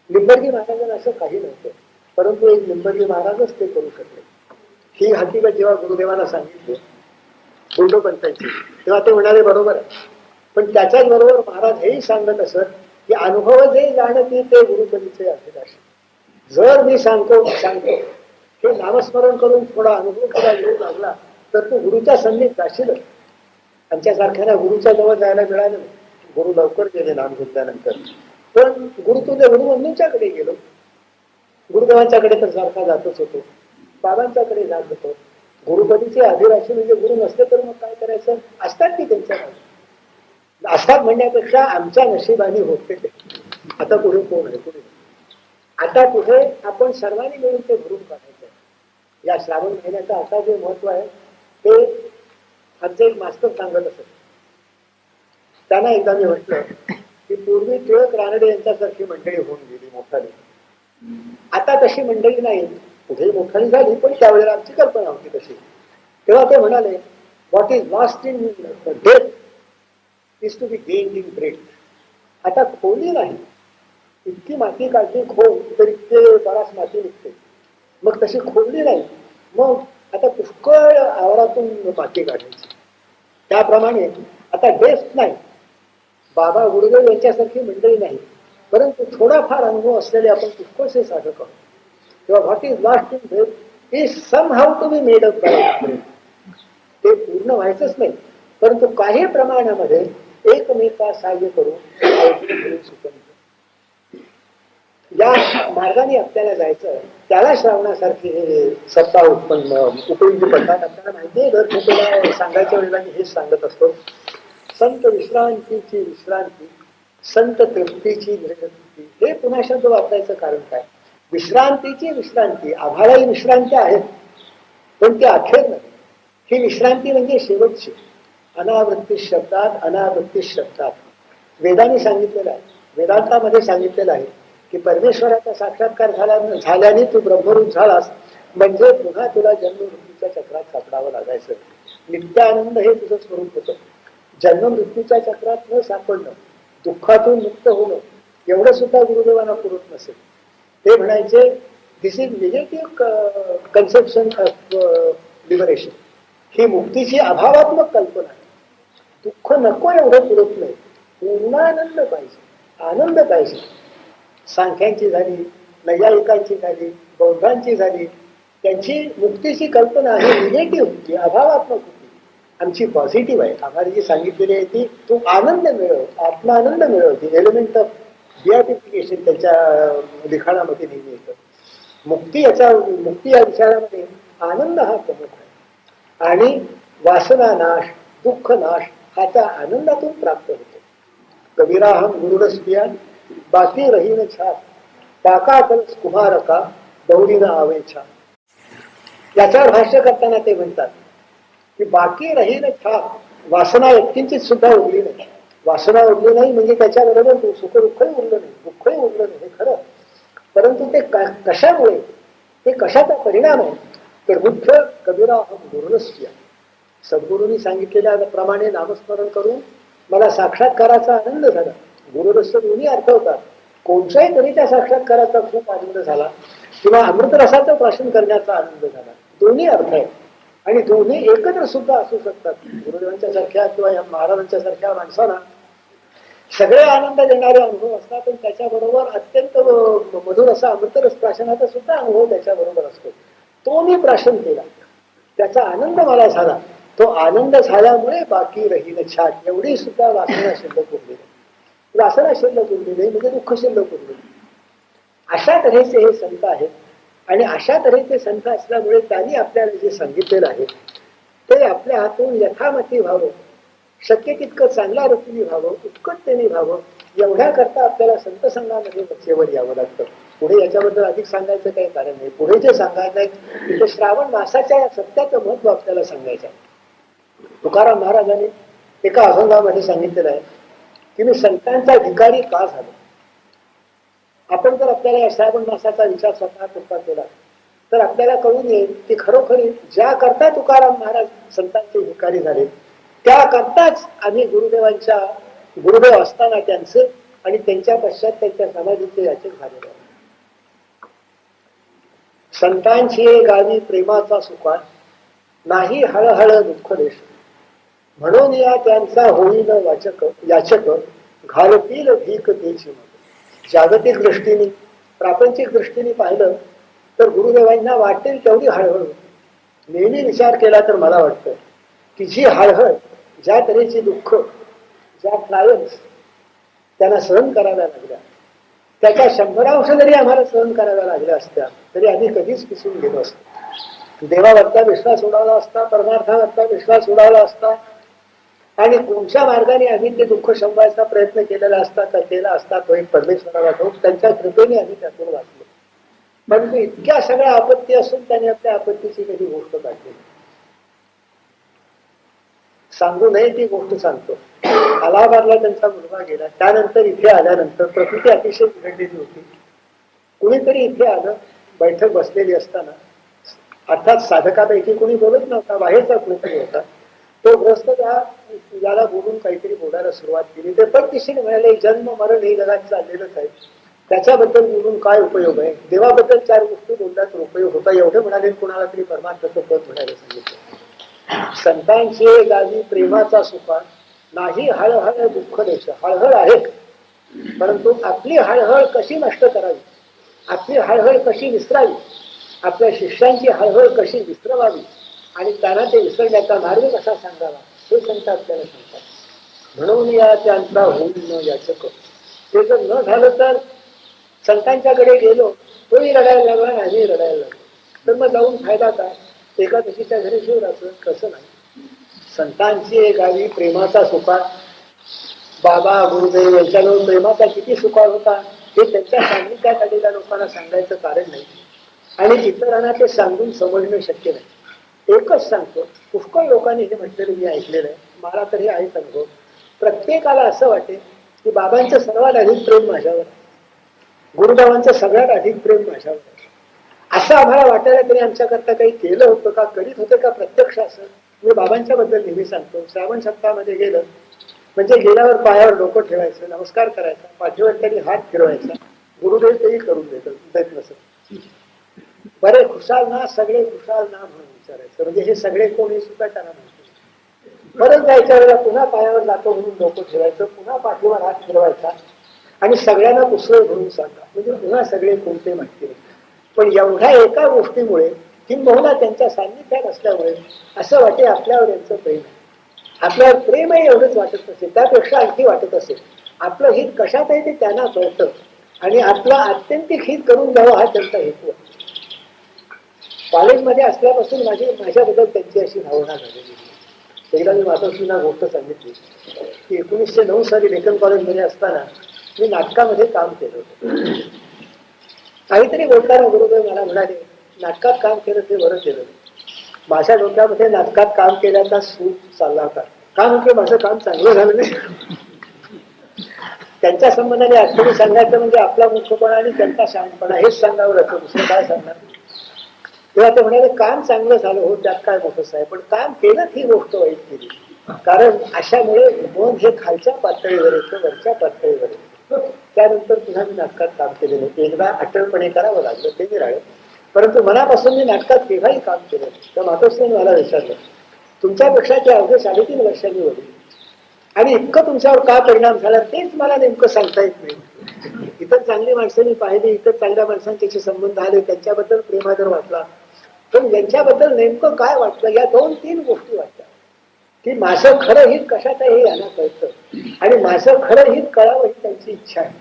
लिंबर्गी महाराजांना असं काही नव्हतं, परंतु एक लिंबर्गी महाराजच ते करू शकले. ही हकीकत जेव्हा गुरुदेवांना सांगितली गुंडोपंतांची, तेव्हा ते म्हणाले बरोबर आहे. पण त्याच्याच बरोबर महाराज हेही सांगत असत की अनुभव जे जाणती ते गुरुपदीचे अभिलाषी. जर मी सांगतो हे नामस्मरण करून थोडा अनुभव तुला येऊ लागला तर तू गुरुच्या सन्नीत जाशीलच. आमच्यासारख्याला गुरुच्या जवळ जायला मिळालं नाही, गुरु लवकर गेले नाम घेतल्यानंतर. पण गुरु तुझे गुरुबंधूंच्याकडे गेलो, गुरुदेवांच्याकडे तर सारखा जातच होतो, बाबांच्याकडे जात होतो. गुरुपदीचे अधिराशी म्हणजे गुरु नसते तर मग काय करायचं, असतात की त्यांच्या असतात म्हणण्यापेक्षा आमच्या नशिबाने होते ते. आता पुढे कोण आहे, पुढे आता पुढे आपण सर्वांनी मिळून ते भरून काढायचं. या श्रावण महिन्याचं आता जे महत्व आहे ते आमचे एक मास्तर सांगत असत. त्यांना एकदा मी म्हटलं की पूर्वी टिळक रानडे यांच्यासारखी मंडळी होऊन गेली मोठाली, आता तशी मंडळी नाही. पुढे मोठाली झाली पण त्यावेळेला आमची कल्पना होती तशी. तेव्हा ते म्हणाले what is lost in death is to be gained in breath. आता खोली नाही, इतकी माती काढली खोल तर इतके बराच माती निघते, मग तशी खोलली नाही, मग आता पुष्कळ आवारातून माती काढायची. त्याप्रमाणे आता डेस्क नाही, बाबा गुरुदेव यांच्यासारखी मंडळी नाही, परंतु थोडाफार अनुभव असलेले आपण पुष्कळसे साधक आहोत. तेव्हा what is lost in breath is somehow to be made up by breath. ते पूर्ण व्हायचंच नाही, परंतु काही प्रमाणामध्ये एकमेका सहाय्य करून सुकन या मार्गाने आपल्याला जायचं. त्याला श्रावणासारखे हे सप्ताह उपयोगी पडतात. आपल्याला माहिती आहे, दर खेपेला सांगायच्या वेळेला मी हेच सांगत असतो, संत विश्रांतीची विश्रांती, संत तृप्तीची निर्गती. हे पुन्हा शब्द वापरायचं कारण काय, विश्रांतीची विश्रांती, आम्हालाही विश्रांती आहेत पण ते अखेर नाही. ही विश्रांती म्हणजे शेवटची. अनावृत्ती शब्दात अनावृत्ती शब्दात वेदांनी सांगितलेलं आहे, वेदांतामध्ये सांगितलेलं आहे की परमेश्वराचा साक्षात्कार झाल्याने तू ब्रह्मरूप झालास म्हणजे पुन्हा तुला जन्ममृत्यूच्या चक्रात सापडावं लागायचं. नित्यानंद हे तुझं स्वरूप होतं. जन्ममृत्यूच्या चक्रात न सापडणं, दुःखातून मुक्त होणं एवढं सुद्धा गुरुदेवांना पुरत नसेल. ते म्हणायचे this is negative conception of liberation. ही मुक्तीची अभावात्मक कल्पना आहे. दुःख नको एवढं पुरत नाही, पूर्णानंद पाहिजे, आनंद पाहिजे. सांख्यांची झाली, नैयायिकांची झाली, बौद्धांची झाली, त्यांची मुक्तीची कल्पना ही निगेटिव्ह होती, अभावात्मक होती. आमची पॉझिटिव्ह आहे. आम्हाला जी सांगितलेली आहे ती तू आनंद मिळव, आत्मानंद मिळव. ती एलिमेंट ऑफ बियाटिफिकेशन त्यांच्या लिखाणामध्ये नेहमी येतं. मुक्ती या विचारामध्ये आनंद हा प्रमुख आहे. आणि वासना नाश, दुःख नाश हा त्या आनंदातून प्राप्त होतो. कबीराहम गुरुरस्पिया बाकी रहीन छाप, पाका कलस कुमारका दौडीनं आवे छाप. याच्यावर भाष्य करताना ते म्हणतात की बाकी रहीन छाप, वासना व्यक्तींची सुद्धा उरली नाही. वासना उरली नाही म्हणजे त्याच्याबरोबर सुख दुःखही उरलं नाही, दुःखही उरलं नाही, हे खरं. परंतु ते कशामुळे, ते कशाचा परिणाम आहे तर मुख्य कबीराहम गुरुरस्पिया, सद्गुरूंनी सांगितलेल्या प्रमाणे नामस्मरण करून मला साक्षात्काराचा आनंद झाला. गुरुरस दोन्ही अर्थ होतात. कोणत्याही तऱ्हेच्या साक्षात्काराचा खूप आनंद झाला किंवा अमृतरसाचं प्राशन करण्याचा आनंद झाला, दोन्ही अर्थ आहेत. आणि दोन्ही एकत्र सुद्धा असू शकतात. गुरुदेवांच्या सारख्या किंवा या महाराजांच्या सारख्या माणसांना सगळे आनंद देणारे अनुभव असतात, पण त्याच्याबरोबर अत्यंत मधुर असा अमृतरस प्राशनाचा सुद्धा अनुभव त्याच्याबरोबर असतो. तो मी प्राशन केला, त्याचा आनंद मला झाला. तो आनंद झाल्यामुळे बाकी रहीन छाट, एवढी सुद्धा वासना शिल्लक उरली नाही. वासना शिल्लक उरली नाही म्हणजे दुःख शिल्लक उरली. अशा तऱ्हेचे हे संत आहेत. आणि अशा तऱ्हेचे संत असल्यामुळे त्यांनी आपल्याला जे सांगितलेलं आहे ते आपल्या हातून यथामती व्हावं, शक्य तितकं चांगल्या रीतीने व्हावं, उत्कटतेने व्हावं. एवढ्या करता आपल्याला संत संघामध्ये मध्येवर यावं लागतं. पुढे याच्याबद्दल अधिक सांगायचं काही कारण नाही. पुढे जे सांगायचं आहे ते श्रावण मासाच्या या सत्याचं महत्व आपल्याला सांगायचं आहे. तुकाराम महाराजांनी एका अभंगामध्ये सांगितलेलं आहे की मी संतांचा भिकारी का झालो. आपण जर आपल्याला श्रावण मासाचा विचार स्वतः करता केला तर आपल्याला कळून येईल की खरोखरी ज्या करता तुकाराम महाराज संतांचे भिकारी झाले त्या करताच आम्ही गुरुदेवांच्या गुरुदेव असताना त्यांचे आणि त्यांच्या पश्चात त्यांच्या समाधीचे याचक झालेले आहे. संतांची गावी प्रेमाचा सुका नाही हळहळ दुःख देश म्हणून या त्यांचा होईल वाचक याचक घालतील भीक तेची मग. जागतिक दृष्टीने प्रापंचिक दृष्टीने पाहिलं तर गुरुदेवांना वाटेल तेवढी हळहळ होती. नेहमी विचार केला तर मला वाटतं की जी हळहळ ज्या तऱ्हेची दुःख ज्या ट्रायल्स त्यांना सहन कराव्या लागल्या त्याच्या 100% जरी आम्हाला सहन कराव्या लागल्या असत्या तरी आम्ही कधीच पिसून गेलो असतो. देवावरचा विश्वास उडावला असता, परमार्थावरचा विश्वास उडावला असता आणि कोणत्या मार्गाने आम्ही ते दुःख शमवायचा प्रयत्न केलेला असता का केला असता तो एक परमेश्वराला ठाऊक. त्यांच्या कृपेने आम्ही त्यातून वाचलो. परंतु इतक्या सगळ्या आपत्ती असून त्याने आपल्या आपत्तीची कधी गोष्ट काढली. सांगू नये ती गोष्ट सांगतो. अलाहाबादला त्यांचा मुलगा गेला. त्यानंतर इथे आल्यानंतर प्रकृती अतिशय बिघडलेली होती. कुणीतरी इथे आलं. बैठक बसलेली असताना अर्थात साधकापैकी कोणी बोलत नव्हता, बाहेरचा कुणीतरी होता. तो ग्रस्त याला बोलून काहीतरी बोलायला सुरुवात केली. ते पटदिशीने म्हणाले जन्म मरण हे जगात चाललेलंच आहे, त्याच्याबद्दल बोलून काय उपयोग आहे, देवाबद्दल 4 गोष्टी बोलल्या तर उपयोग होता. एवढे म्हणाले कुणाला तरी परमार्थाचं पद म्हणायला सांगितलं. संतांचे गावी प्रेमाचा सुका नाही हळहळ दुःख देश. हळहळ आहे परंतु आपली हळहळ कशी नष्ट करावी, आपली हळहळ कशी विसरावी, आपल्या शिष्यांची हळहळ कशी विसरवावी आणि त्यांना ते विसरण्याचा मार्ग कसा सांगावा हे संत आपल्याला सांगतात. म्हणून या त्यांचा होईल न याचक. ते जर न झालं तर संतांच्याकडे गेलो तोही रडायला लागला आणि आम्ही रडायला लागलो तर मग जाऊन फायदा काय. एकादशीच्या घरी शिवराचं कसं नाही. संतांची गावी प्रेमाचा सुका. बाबा गुरुदेव यांच्याजवळ प्रेमाचा किती सुकाळ होता हे त्यांच्या सान्निध्यात आलेल्या लोकांना सांगायचं कारण नाही आणि इतरांना ते सांगून समजणं शक्य नाही. एकच सांगतो, पुष्कळ लोकांनी हे म्हटलेलं मी ऐकलेलं आहे, मला तर हे आहेच अनुभव. प्रत्येकाला असं वाटेल की बाबांचं सर्वात अधिक प्रेम माझ्यावर, गुरुदेवांचं सगळ्यात अधिक प्रेम माझ्यावर. असं आम्हाला वाटायला तरी आमच्याकरता काही केलं होतं का, करीत होतं का प्रत्यक्ष असं. मी बाबांच्या बद्दल नेहमी सांगतो, श्रावण सप्ताहामध्ये गेलं म्हणजे गेल्यावर पायावर डोकं ठेवायचं, नमस्कार करायचा, पाठीवर तरी हात फिरवायचा. गुरुदेव तेही करून देत नसत. बरे खुशाल ना, सगळे खुशाल ना म्हणून विचारायचं. म्हणजे हे सगळे कोणी सुद्धा त्यांना म्हणतो. परत जायच्या वेळेला पुन्हा पायावर जातो म्हणून डोकं ठेवायचं, पुन्हा पाठीवर हात फिरवायचा आणि सगळ्यांना कुसळ भरून सांगा म्हणजे पुन्हा सगळे कोणते माहिती नाही. पण एवढ्या एका गोष्टीमुळे किंबहुना त्यांच्या सान्निध्यात असल्यामुळे असं वाटे आपल्यावर यांचं प्रेम आहे. आपल्यावर प्रेम आहे एवढंच वाटत नसेल, त्यापेक्षा आणखी वाटत असेल आपलं हित कशात आहे ते त्यांना कळतं आणि आपलं आत्यंतिक हित करून द्यावं हा त्यांचा हेतू आहे. कॉलेजमध्ये असल्यापासून माझ्याबद्दल त्यांची अशी भावना झालेली. एकदा मी मातोश्रींना गोष्ट सांगितली की 1909 साली डेक्कन कॉलेजमध्ये असताना मी नाटकामध्ये काम केलं होतं. काहीतरी बोलताना गुरुदेव मला म्हणाले नाटकात काम केलं ते बरं केलं. माझ्या डोक्यामध्ये नाटकात काम केल्याचा सूट चालला होता. का म्हणजे माझं काम चांगलं झालं नाही. त्यांच्या संबंधाने अडचणी सांगायचं म्हणजे आपला मूर्खपणा आणि त्यांचा शांतपणा हेच सांगावं लागतं, दुसरं काय सांगणार. तेव्हा ते म्हणाले काम चांगलं झालं हो त्यात काय मोठंच आहे, पण काम केलं ही गोष्ट वाईट केली. कारण अशामुळे मन हे खालच्या पातळीवर येतं, वरच्या पातळीवर येतं. त्यानंतर पुन्हा मी नाटकात काम केलेलं. एकदा अटळपणे करावं लागलं ते मी राहिलं, परंतु मनापासून मी नाटकात केव्हाही काम केलं. तर मातोश्रीने मला विचारलं तुमच्यापेक्षा ते अवघे 3.5 वर्षांनी वडील आणि इतकं तुमच्यावर का परिणाम झाला तेच मला नेमकं सांगता येत नाही. इतर चांगली माणसांनी पाहिली, इतर चांगल्या माणसांच्याशी संबंध आले, त्यांच्याबद्दल प्रेमादर वाटला, पण यांच्याबद्दल नेमकं काय वाटलं या 2-3 गोष्टी वाटतात की माझं खरं हित कशात आहे हे यांना कळतं आणि माझं खरं हित कळावं ही त्यांची इच्छा आहे.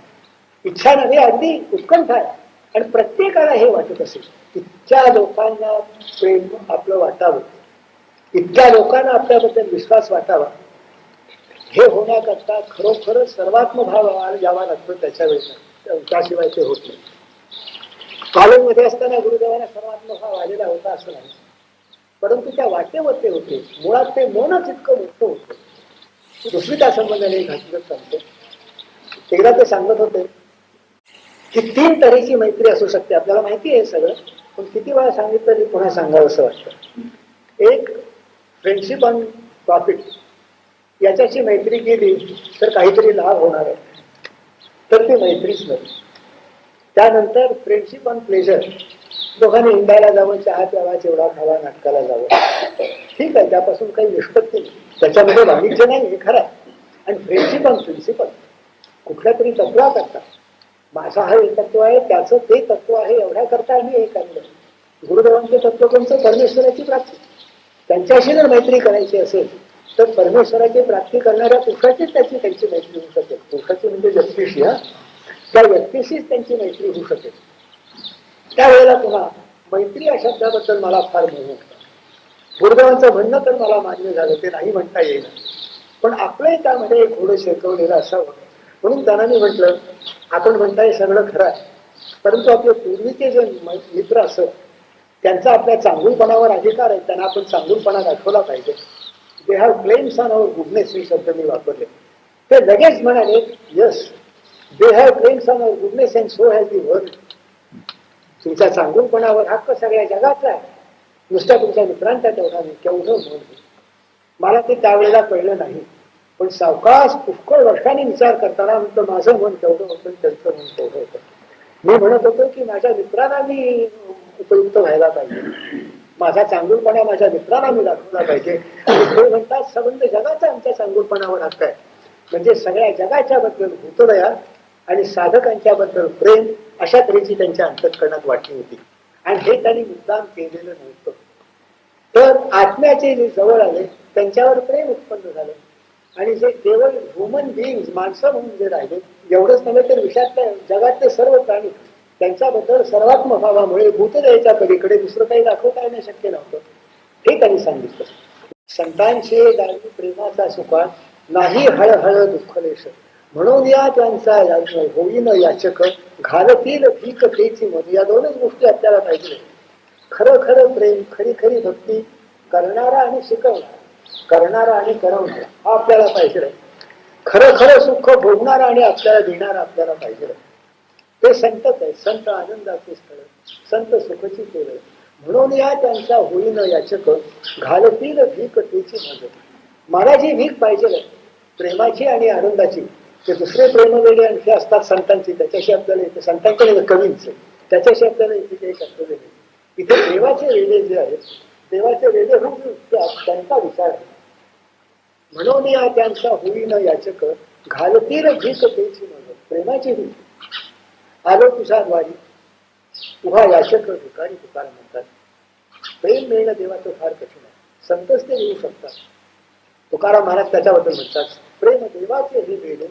इच्छा नव्हे अगदी उत्कंठा आहे आणि प्रत्येकाला हे वाटत असेल इतक्या लोकांना प्रेम आपलं वाटावं, इतक्या लोकांना आपल्याबद्दल विश्वास वाटावा. हे होण्याकरता खरोखरच सर्वात्म भाव यावा लागतो त्याच्या वेळेला, त्याशिवाय ते होत नाही. कॉलेजमध्ये असताना गुरुदेवांना सर्वात्म भाव आलेला होता असं नाही, परंतु त्या वाटेवर ते होते. मुळात ते मनच इतकं मोठं होतं. दुसरी त्या संबंधाने घातलं सांगतो. एकदा ते सांगत होते ही 3 तऱ्हेची मैत्री असू शकते. आपल्याला माहिती आहे सगळं, पण किती वेळा सांगितलं तरी पुन्हा सांगावं असं वाटतं. एक, फ्रेंडशिप ऑन प्रॉफिट. याच्याची मैत्री केली तर काहीतरी लाभ होणार आहे, तर ती मैत्रीच नाही. त्यानंतर फ्रेंडशिप ऑन प्लेजर. दोघांनी हिंडायला जावं, चहा प्यावा, चिवडा खावा, नाटकाला जावं, ठीक आहे, त्यापासून काही निष्पत्ती नाही, त्याच्यामध्ये वाणिज्य नाही, हे खरं आहे. आणि फ्रेंडशिप ऑन प्रिन्सिपल. कुठल्या तरी तत्वाकरता, माझा हा एक तत्व आहे, त्याचं ते तत्व आहे, एवढ्या करता आम्ही एक आणलं. गुरुदेवांचे तत्व कोणतं? परमेश्वराची प्राप्ती. त्यांच्याशी जर मैत्री करायची असेल तर परमेश्वराची प्राप्ती करणाऱ्या पुरुषाचीच त्यांची मैत्री होऊ शकेल. पुरुषाची म्हणजे व्यक्तीशी, त्या व्यक्तीशीच त्यांची मैत्री होऊ शकेल. त्यावेळेला पुन्हा मैत्री या शब्दाबद्दल मला फार मोह होता. गुरुदेवांचं म्हणणं तर मला मान्य झालं, ते नाही म्हणता येईल, पण आपलंही त्यामध्ये एक घोडं शिरकवलेलं असावं. म्हणून त्यांना मी म्हटलं, आपण म्हणताय सगळं खरं आहे, परंतु आपले पूर्वीचे जे मित्र असत त्यांचा आपल्या चांगुलपणावर अधिकार आहे, त्यांना आपण चांगुलपणा दाखवला पाहिजे. They have claims on our goodness, ही शब्द मी वापरले. ते लगेच म्हणाले, yes, they have claims on our goodness and so has the world. तुमच्या चांगुलपणावर हक्क सगळ्या जगाचा आहे, नुसत्या तुमच्या मित्रांचा तेवढा नाही. केवढं मन. मला ते त्यावेळेला कळलं नाही, पण सावकाश पुष्कळ वर्षांनी विचार करताना म्हणतो, माझं मन तेवढं होतं, त्यांचं मन तेवढं होतं. मी म्हणत होतो की माझ्या मित्रांना मी उपयुक्त व्हायला पाहिजे, माझा चांगुलपणा माझ्या मित्रांना मी दाखवला पाहिजे. ते म्हणतात, संबंध जगाचा आमच्या चांगुलपणावर हक्क आहे. म्हणजे सगळ्या जगाच्या बद्दल भूतदया आणि साधकांच्या बद्दल प्रेम, अशा तऱ्हेची त्यांच्या अंतःकरणात वाटणी होती. आणि हे त्यांनी मुद्दाम केलेलं नव्हतं. तर आत्म्याचे जे जवळ आले त्यांच्यावर प्रेम उत्पन्न झालं, आणि जे केवळ ह्युमन बिईंग, माणसं म्हणून जे राहिले, एवढंच नव्हे तर विषयातल्या जगातले सर्व प्राणी, त्यांच्याबद्दल सर्वात्म भावामुळे भूतदयेच्या पलीकडे दुसरं काही दाखवता येणं शक्य नव्हतं, हे त्यांनी सांगितलं. संतांचे दारी प्रेमाचा सुका, नाही हळहळ दुःखलेश, म्हणून या त्यांचा होईन याचक, घालतील भीक तेची मध. या दोनच गोष्टी आपल्याला पाहिजे. खरं खरं प्रेम, खरी खरी भक्ती करणारा आणि शिकवणारा, करणारा आणि करवणारा, हा आपल्याला पाहिजे. खरं खरं सुख भोगणारा आणि आपल्याला देणारा आपल्याला पाहिजे. ते संतच आहे. संत आनंदाचे स्थळ, संत सुखची केवळ, म्हणून या त्यांचा होईन याचक, घालतील भीक तेची मज. मला जी भीक पाहिजे प्रेमाची आणि आनंदाची, ते दुसरे प्रेमवेडे आणखी असतात संतांची, त्याच्याशी आपल्याला येते, संतांचे कवींचे, त्याच्याशी आपल्याला इथे काही कर्तव्य नाही. इथे देवाचे वेडे जे आहेत, देवाचे वेडे होऊन त्यांचा विचार आहे. म्हणून या त्यांचा होईन याचक, घालतील भीक तेची मज. प्रेमाची भीक. आलो तुझ्या द्वारी उभा याचक भिकारी, तुकार म्हणतात. प्रेम मिळणं देवाचं फार कठीण आहे, संतच ते देऊ शकतात. तुकाराम महाराज त्याच्याबद्दल म्हणतात, प्रेम देवाचे हे वेडे,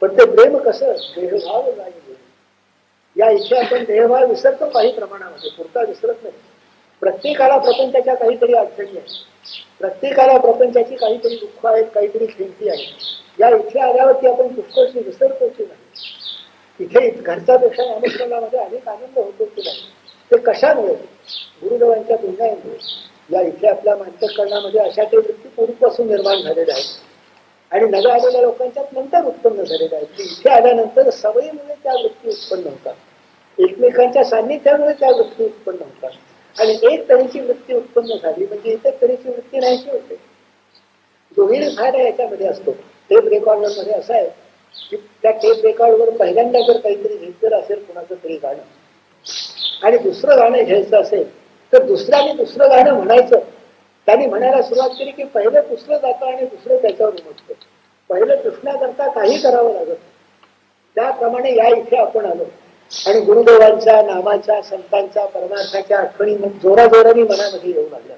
पण ते प्रेम कसं? देहभाव जाई वेडे. या इथे आपण देहभाव विसरतो काही प्रमाणामध्ये, पुरता विसरत नाही. प्रत्येकाला प्रपंचाच्या काहीतरी अडचणी आहेत, प्रत्येकाला प्रपंचाची काहीतरी दुःख आहेत, काहीतरी खिंती आहेत. या इथे आल्यावरती आपण पुष्कळशी विसरतो की नाही? इथे घरच्या पेक्षा नामस्मरणामध्ये अनेक आनंद होतो की नाही? ते कशामुळे? गुरुदेवांच्या पुण्यामुळे. या इथे आपल्या अंतःकरणामध्ये अशा काही वृत्ती पूर्वीपासून निर्माण झालेल्या आहेत, आणि नव्या आलेल्या लोकांच्यात नंतर उत्पन्न झालेल्या आहेत. इथे आल्यानंतर सवयीमुळे त्या वृत्ती उत्पन्न होतात, एकमेकांच्या सान्निध्यामुळे त्या वृत्ती उत्पन्न होतात, आणि एक तऱ्हेची वृत्ती उत्पन्न झाली म्हणजे इतर तऱ्हेची वृत्ती नाहीशी होते. दोन्ही फायदा याच्यामध्ये असतो. टेप रेकॉर्डर मध्ये असं आहे की त्या टेप रेकॉर्डवर पहिल्यांदा जर काहीतरी घेतलेलं असेल कुणाचं तरी गाणं, आणि दुसरं गाणं घ्यायचं असेल तर दुसऱ्याने दुसरं गाणं म्हणायचं. त्यांनी म्हणायला सुरुवात केली की पहिलं पुसलं जातं आणि दुसरं त्याच्यावर उमटतं. पहिलं पुसण्याकरता काही करावं लागत. त्याप्रमाणे या इथे आपण आलो आणि गुरुदेवांच्या नामाच्या, संतांच्या, परमार्थाच्या आठवणी जोराजोराने मनामध्ये येऊ लागल्या.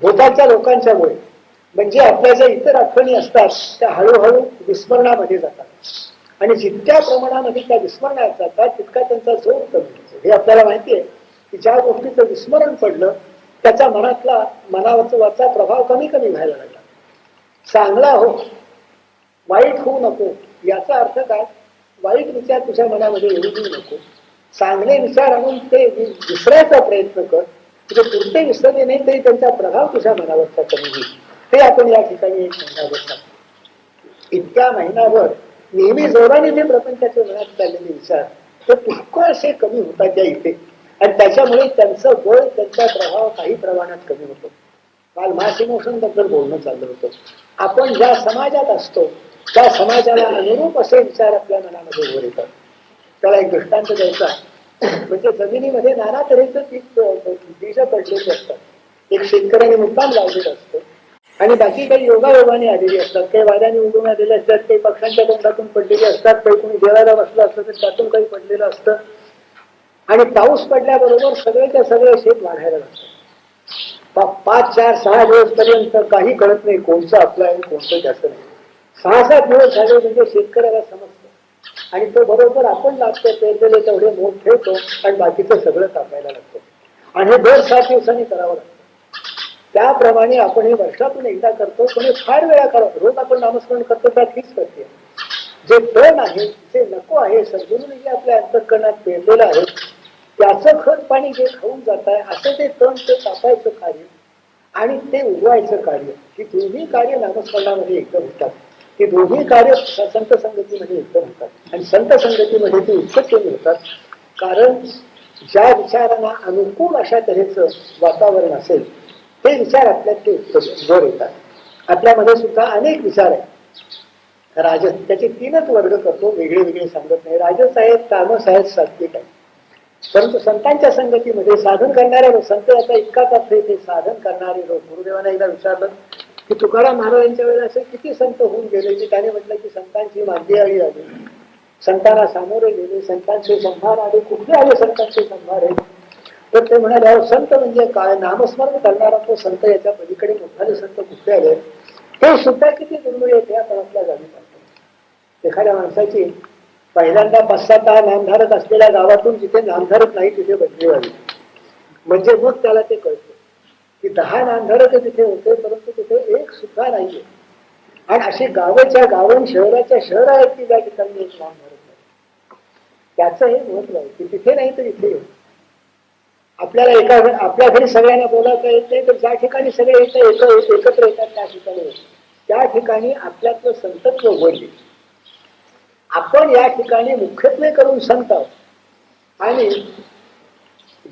भोताच्या लोकांच्यामुळे, म्हणजे आपल्या ज्या इतर आठवणी असतात त्या हळूहळू विस्मरणामध्ये जातात, आणि जितक्या प्रमाणामध्ये त्या विस्मरणात जातात तितका त्यांचा जोर कमी होतो. हे आपल्याला माहिती आहे की ज्या गोष्टीचं विस्मरण पडलं त्याच्या मनावरचा प्रभाव कमी कमी व्हायला लागला. चांगला हो, वाईट होऊ नको, याचा अर्थ काय? वाईट विचार तुझ्या मनामध्ये येऊ देऊ नको, चांगले विचार आणून ते विसरायचा प्रयत्न कर. तुझे पुरते विसरले नाही तरी त्यांचा प्रभाव तुझ्या मनावरचा कमी होईल. ते आपण या ठिकाणी एक महिनाभर सांगतो. इतक्या महिनाभर नेहमी जोराने जे प्रपंचाचे मनात चाललेले विचार ते पुष्कळसे कमी होतात त्या इथे, आणि त्याच्यामुळे त्यांचं बळ, त्यांचा प्रभाव काही प्रमाणात कमी होतो. काल मास इमोशन बद्दल बोलणं चाललं होतं. आपण ज्या समाजात असतो त्या समाजाला अनुरूप असे विचार आपल्या मनामध्ये उभे येतात. त्याला एक दृष्टांत द्यायचा म्हणजे जमिनीमध्ये नाना तऱ्हेचं पीक बीज पडलेली असतात. एक शेतकऱ्याने मुद्दाम लावलेलं असतं आणि बाकी काही योगायोगाने आलेली असतात. काही वाऱ्याने उडून आलेले असतात, काही पक्ष्यांच्या तोंडातून पडलेली असतात, काही कोणी देवाला बसलं असतं तर त्यातून काही पडलेलं असतं. आणि पाऊस पडल्याबरोबर सगळेच्या सगळे शेत वाढायला लागतं. 5, 4, 6 दिवस पर्यंत काही कळत नाही कोणचं आपलं आहे कोणतं त्याचं नाही. 6-7 दिवस झाले म्हणजे शेतकऱ्याला समजतं आणि तो बरोबर आपण लागतो पेरलेले तेवढे मोठ ठेवतो आणि बाकीचं सगळं कापायला लागतं. आणि हे 2-7 दिवसांनी करावं लागतं. त्याप्रमाणे आपण हे वर्षातून एकदा करतो, पण हे फार वेळा करावं. रोज आपण नामस्मरण करतो त्यात हीच करते. जे तण आहे, जे नको आहे, सद्गुरूने जे आपल्या अंतःकरणात पेरलेलं आहे त्याचं खत पाणी जे खाऊन जात आहे, असं ते तण ते कापायचं कार्य आणि ते उगवायचं कार्य, ही दोन्ही कार्य नामस्मरणामध्ये एकदम होतात. ही दोन्ही कार्य संत संगतीमध्ये एकदम होतात आणि संत संगतीमध्ये ती उत्पत्ती होतात. कारण ज्या विचारांना अनुकूल अशा तऱ्हेचं वातावरण असेल ते विचार आपल्यात ते वर येतात. आपल्यामध्ये सुद्धा अनेक विचार आहेत. राजस त्याचे 3च वर्ग करतो, वेगळे वेगळे सांगत नाही. राजस आहेत, तामस आहेत, सात्विक आहेत. परंतु संतांच्या संगतीमध्ये साधन करणारे लोक, संत याचा इतकाच अर्थ ते साधन करणारे लोक. गुरुदेवांना एकदा विचारलं की तुकाराम महाराजांच्या वेळेला असे किती संत होऊन गेले, की त्याने म्हटलं की संतांची मांदियाळी आली, संतांना सामोरे गेले, संतांचे संभार आले. कुठले आले संतांचे संभार आहे? तर ते म्हणाले संत म्हणजे काय, नामस्मरण करणारा तो संत, याच्या पलीकडे मोठाले संत कुठले आले हे सुद्धा किती दुर्मिळ आहे ते आपण आपल्या जागी पाहतो. एखाद्या माणसाची पहिल्यांदा 5-7 नामधारक असलेल्या गावातून जिथे नामधारक नाही तिथे बदली व्हावी, म्हणजे मग त्याला ते कळतं की 10 नामधारक तिथे होते परंतु तिथे एक सुद्धा नाहीये. आणि अशी गावाच्या गावं, शहराच्या शहर आहेत की ज्या ठिकाणी एक नामधारक नाही. त्याचं हे महत्व आहे की तिथे नाही तर इथे. आपल्याला आपल्या घरी सगळ्यांना बोलावता येत नाही, तर ज्या ठिकाणी सगळे एकत्र येतात त्या ठिकाणी आपल्यातलं संतत्व बोलले. आपण या ठिकाणी मुख्यत्वे करून संत आणि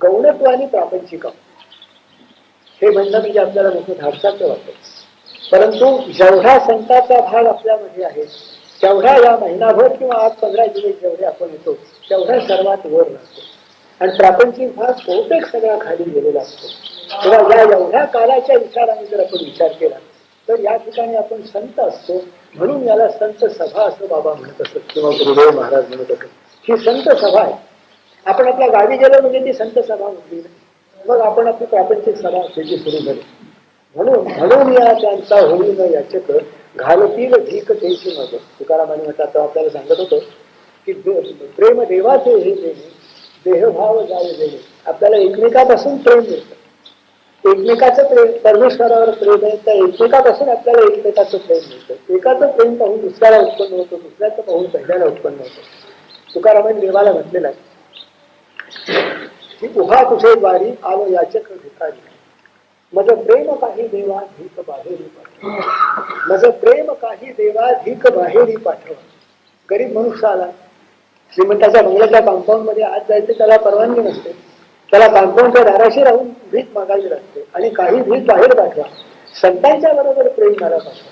गौणत्व आणि प्रापंचिक हे म्हणणं म्हणजे आपल्याला मोठं धाडसाचं वाटतं. परंतु जेवढा संताचा भाग आपल्यामध्ये आहे तेवढा या महिनाभर किंवा 8-15 दिवस जेवढे आपण येतो तेवढा सर्वात वर राहतो आणि प्रापंचिक भाग बहुतेक सगळा खाली गेलेला असतो. तेव्हा या एवढ्या काळाच्या विचाराने जर आपण विचार केला तर या ठिकाणी आपण संत असतो, म्हणून याला संत सभा असं बाबा म्हणत असत किंवा गुरुदेव महाराज म्हणत असत. ही संत सभा आहे. आपण आपल्या गावी गेलो म्हणजे ती संत सभा म्हटली, मग आपण आपली प्रापंचिक सभा त्याची सुरू झाली. म्हणून या त्यांचा होईल न याचक घालतील भीक त्याची मग. तुकारामाने म्हणतात तर आपल्याला सांगत होतो की प्रेम देवाचे हे देणे, देहभाव जावे देणे. आपल्याला एकमेकापासून प्रेम मिळतं, एकमेकाचं प्रेम, परमेश्वरावर प्रेम आहे, त्या एकमेकापासून आपल्याला एकमेकाचं प्रेम मिळतं. एकाचं प्रेम पाहून दुसऱ्याला उत्पन्न होतं, दुसऱ्याचं पाहून पहिल्याला उत्पन्न होतं. तुकारामाने देवाला म्हटलेलं आहे की उभा तुझे द्वारी आलो याचक भिकारी, मज प्रेम काही देवा धीक बाहेरी पाठवा. मज प्रेम काही देवा धीक बाहेरी पाठवा. गरीब मनुष्य आला, श्रीमंताच्या बंगल्याच्या कंपाऊंड मध्ये आत जायचं त्याला परवानगी नसते, त्याला कंपाऊंडच्या दाराशी राहून भीक मागावी लागते आणि काही भीक बाहेर पाठवा. संतांच्या बरोबर प्रेम मला पाठवा.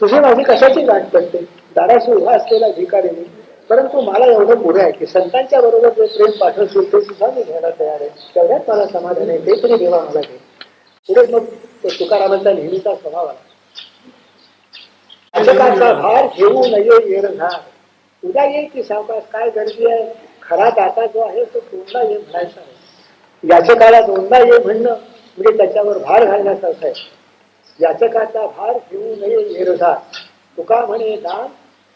तुझी माझी कशाची गाठ पडते दाराशी उभा असलेला भिकारीने, परंतु मला एवढं पुढे आहे की संतांच्या बरोबर जे प्रेम पाठवतील ते सुद्धा मी घ्यायला तयार आहे. तेवढ्यात मला समाधान आहे, ते तरी देवा मला घे. पुढे मग तुकारामांचा नेहमीचा स्वभाव आला, अशकाचा भार घेऊ नये येरघार. उद्या येईल की सावकाश, काय गर्दी आहे, खरा दाता जो आहे तो दोनदा ये म्हणायचा आहे. याचकाला दोनदा ये म्हणणं म्हणजे त्याच्यावर भार घालण्यासारखं आहे. याचकाचा भार घेऊ नये येरघार. तुका म्हणे दान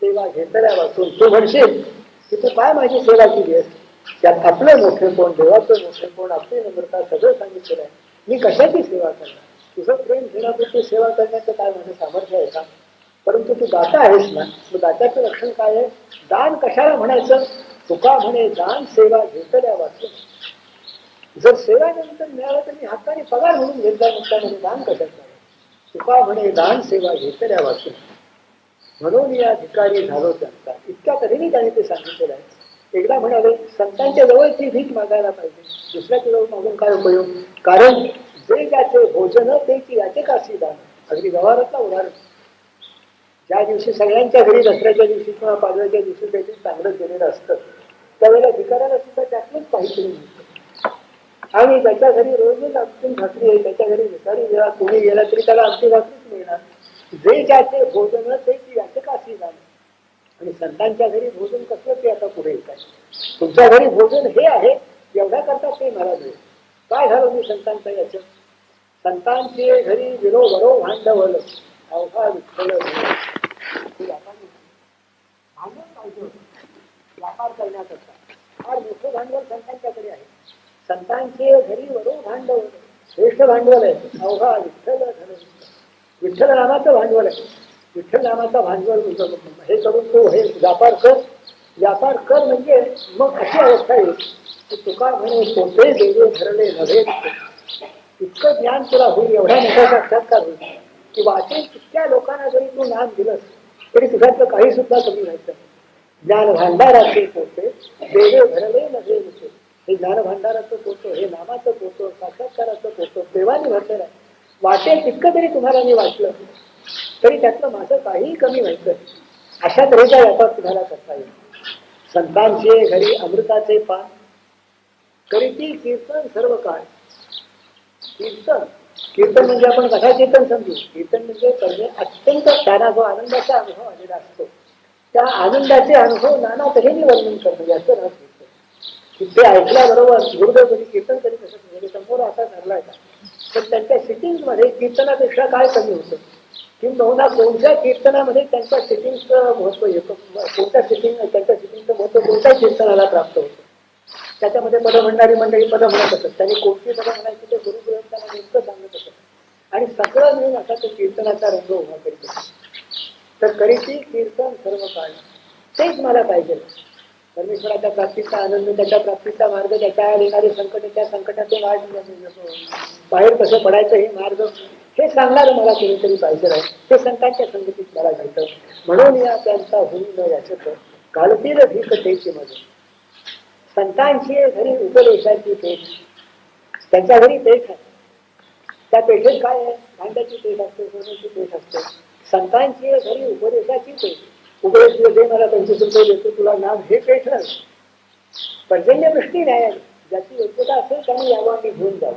सेवा घेतल्या वाचून. तू म्हणशील की तू काय माझी सेवा केली आहेस, त्यात आपलं मोठे कोण, देवाचं मोठे कोण, आपली नम्रता सगळं सांगितलेलं आहे. मी कशाची सेवा करणार, तुझं प्रेम घेण्यापूर्वी सेवा करण्याचं काय माझं सामर्थ्य आहे का? परंतु तू दाता आहेस ना, मग दात्याचं लक्षण काय आहे? दान कशाला म्हणायचं? तुका म्हणे दान सेवा घेतल्या वाचून. जर सेवा नंतर मिळालं तर मी हक्काने पगार म्हणून घेतला नसता, म्हणजे दान कशाचं? तुका म्हणे दान सेवा घेतल्या वाचून. म्हणून या भिकारी झालो त्यांचा. इतक्या तऱ्हेने त्याने ते सांगितलेलं आहे. एकदा म्हणाले संतांच्या जवळ ती भीक मागायला पाहिजे, दुसऱ्याच्या जवळ मागून काय उपयोग. कारण जे ज्याचे भोजन ते याचे काशी दान. अगदी व्यवहारातला उदाहरण, ज्या दिवशी सगळ्यांच्या घरी दसऱ्याच्या दिवशी किंवा पाडव्याच्या दिवशी काहीतरी चांगलं केलेलं असतं, त्यावेळेला भिकाऱ्याला सुद्धा त्यातलंच काहीतरी मिळतं. आणि त्याच्या घरी रोज आमची भाकरी आहे, त्याच्या घरी भिकारी गेला कोणी गेला तरी त्याला आमची भाकरीच मिळणार. जे ज्याचे भोजन ते याचे काशी दान. आणि संतांच्या घरी भोजन कसलं ते आता पुढे येत आहे. तुमच्या घरी भोजन हे आहे एवढ्या करता ते मला मिळेल. काय झालं मी संतांचं याचं. संतांचे घरी विरो वरो भांडवल अवघा विठ्ठल भांडवल पाहिजे होतं व्यापार करण्याकरता. फार मोठं भांडवल संतांच्याकडे आहे. संतांचे घरी वरो भांडवल श्रेष्ठ भांडवल आहे. अवघा विठ्ठल धन विठ्ठल नामाचं भांडवल आहे. विठ्ठल नामाचा भांडवल हे करून तू हे व्यापार कर. व्यापार कर म्हणजे मग अशी अवस्था येईल की तुका म्हणे कोणते देवे धरले नव्हे इतकं ज्ञान तुला होईल. एवढा मोठा साक्षात्कार होईल की वाचेल तितक्या लोकांना जरी तू ज्ञान दिलंस तरी तुझ्यातलं काही सुद्धा कमी व्हायचं. ज्ञान भांडाराचे पोते देवे धरले नव्हे. हे ज्ञान भांडाराचं पोतं, हे नामाचं पोतं, साक्षात्काराचं पोतं देवाने भरलेलं आहे. वाटेल तितकं तरी तुम्हाला मी वाटलं तरी त्यातलं माझं काहीही कमी व्हायचं. अशा तऱ्हेचा व्यापार तुम्हाला करता येईल. संतांचे घरी अमृताचे पान करीती कीर्तन सर्व काळ. कीर्तन कीर्तन म्हणजे आपण कथा कीर्तन समजू. कीर्तन म्हणजे करणे अत्यंत त्यांना जो आनंदाचा अनुभव आलेला असतो त्या आनंदाचे अनुभव नाना तऱ्हेने वर्णन करणं याचं नाव कीर्तन. ते ऐकल्याबरोबर गुरुदेव कधी कीर्तन करीत असत म्हणजे समोर असा ठरलाय का. पण त्यांच्या सिटिंगमध्ये कीर्तनापेक्षा काय कमी होतं किंवा कोणत्या कीर्तनामध्ये त्यांच्या सिटिंगचं महत्व येतं. कोणत्या त्यांच्या सिटिंगचं महत्व कोणत्या कीर्तनाला प्राप्त होतं. त्याच्यामध्ये पद म्हणणारी मंडळी पद म्हणत असत. त्यांनी कोणती पद म्हणायची ते गुरुग्रंथाला नेमकं सांगत असत. आणि सगळं मिळून असा तो कीर्तनाचा रंग उभा करीत असत. तर करीती कीर्तन सर्व काळ तेच मला पाहिजे. परमेश्वराच्या प्राप्तीचा आनंद, त्याच्या प्राप्तीचा मार्ग, त्याच्या येणारे संकट, त्या संकटाचे बाहेर कसं पडायचं हे मार्ग हे सांगणारं मला कोणीतरी पाहिजे आहे. ते संतांच्या संगतीत मला घ्यायचं. म्हणून या त्यांचा होई न याचक घालतील भीकतेची मध्ये. संतांची घरी उपदेशाची पेठ. त्यांच्या घरी पेठ आहे. त्या पेठेत काय आहे. भांड्याची पेठ असते, सोन्याची पेठ असते. संतांची घरी उपदेशाची पेठ. उपदेश जे मला 25 रुपये देतो तुला नाम हे पेठ नाही. पर्जन्यवृष्टी न्याय ज्याची योग्यता असेल त्याने यावं आणि घेऊन जावं.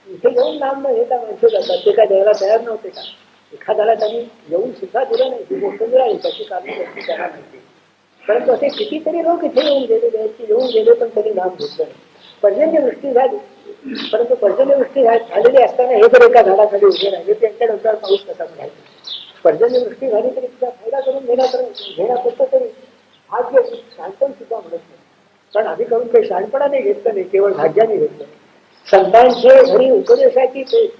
इथे येऊन नाम न घेता माणसं जातात. ते काय द्यायला तयार नव्हते का. एखाद्याला त्यांनी येऊन सुद्धा दिलं नाही ही गोष्ट मिळाली त्याची कारणं व्यक्ती त्यांना माहिती. परंतु असे कितीतरी लोक इथे येऊन गेलेले आहेत की येऊन गेले पण त्यांनी नाम घेतलं नाही. पर्जन्यवृष्टी झाली परंतु पर्जन्यवृष्टी झालेली असताना हे जर एका झाडाखाली उभे राहिले त्यांच्या डोक्यावर पाऊस कसा पडायचा. पर्जन्यवृष्टी झाली तरी तिचा फायदा करून घेण्यापुरतं तरी भाग्य शहाणपण सुद्धा म्हणत नाही. कारण आधी करून काही शहाणपणाने घेतलं नाही, केवळ भाग्याने घेतलं. संतांचे घरी उपदेशाची पेठ.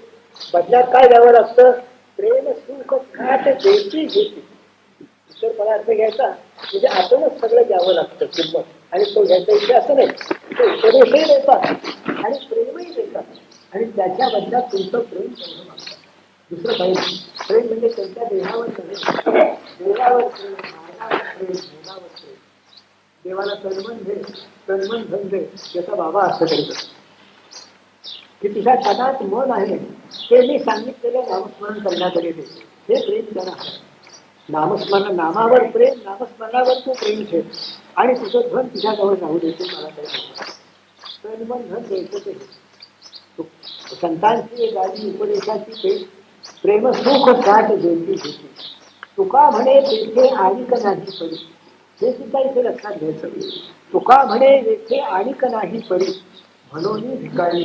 बदल्यात काय द्यावं लागतं. प्रेम सुख खात देती घेती. इतर पदार्थ घ्यायचा म्हणजे आपणच सगळं द्यावं लागतं किंमत. आणि तो घ्यायचा इथे असं नाही. तो उपदेशही देतात आणि प्रेमही देतात. आणि त्याच्या बदल्यात तुमचं प्रेम करणं मागतात. दुसरं काही नाही. प्रेम म्हणजे त्यांच्या देहावर प्रेम, देवावर प्रेम, मार्गावर प्रेम, देवावर प्रेम. देवाला तन्मन दे, तन्मन धन दे याचा बाबा असं करीत असतो की तुझ्या मनात मन आहे ते मी सांगितलेलं नामस्मरण करण्याकडे दे. हे प्रेम त्यांना आहे. नामस्मरण नामावर प्रेम, नामस्मरणावर तू प्रेम ठेव आणि तुझं धन तुझ्याजवळ राहू देतो. मला काही तन्मन धन द्यायचं ते. संतांची गाडी उपदेशाची पेठ. प्रेम सुख साठ देती घेती. तुका म्हणे तेथे आणिक नाही परी. हे सुद्धा इथे लक्षात घ्यायचं. तुका म्हणे येथे आणिक नाही परी म्हणून भिकारी.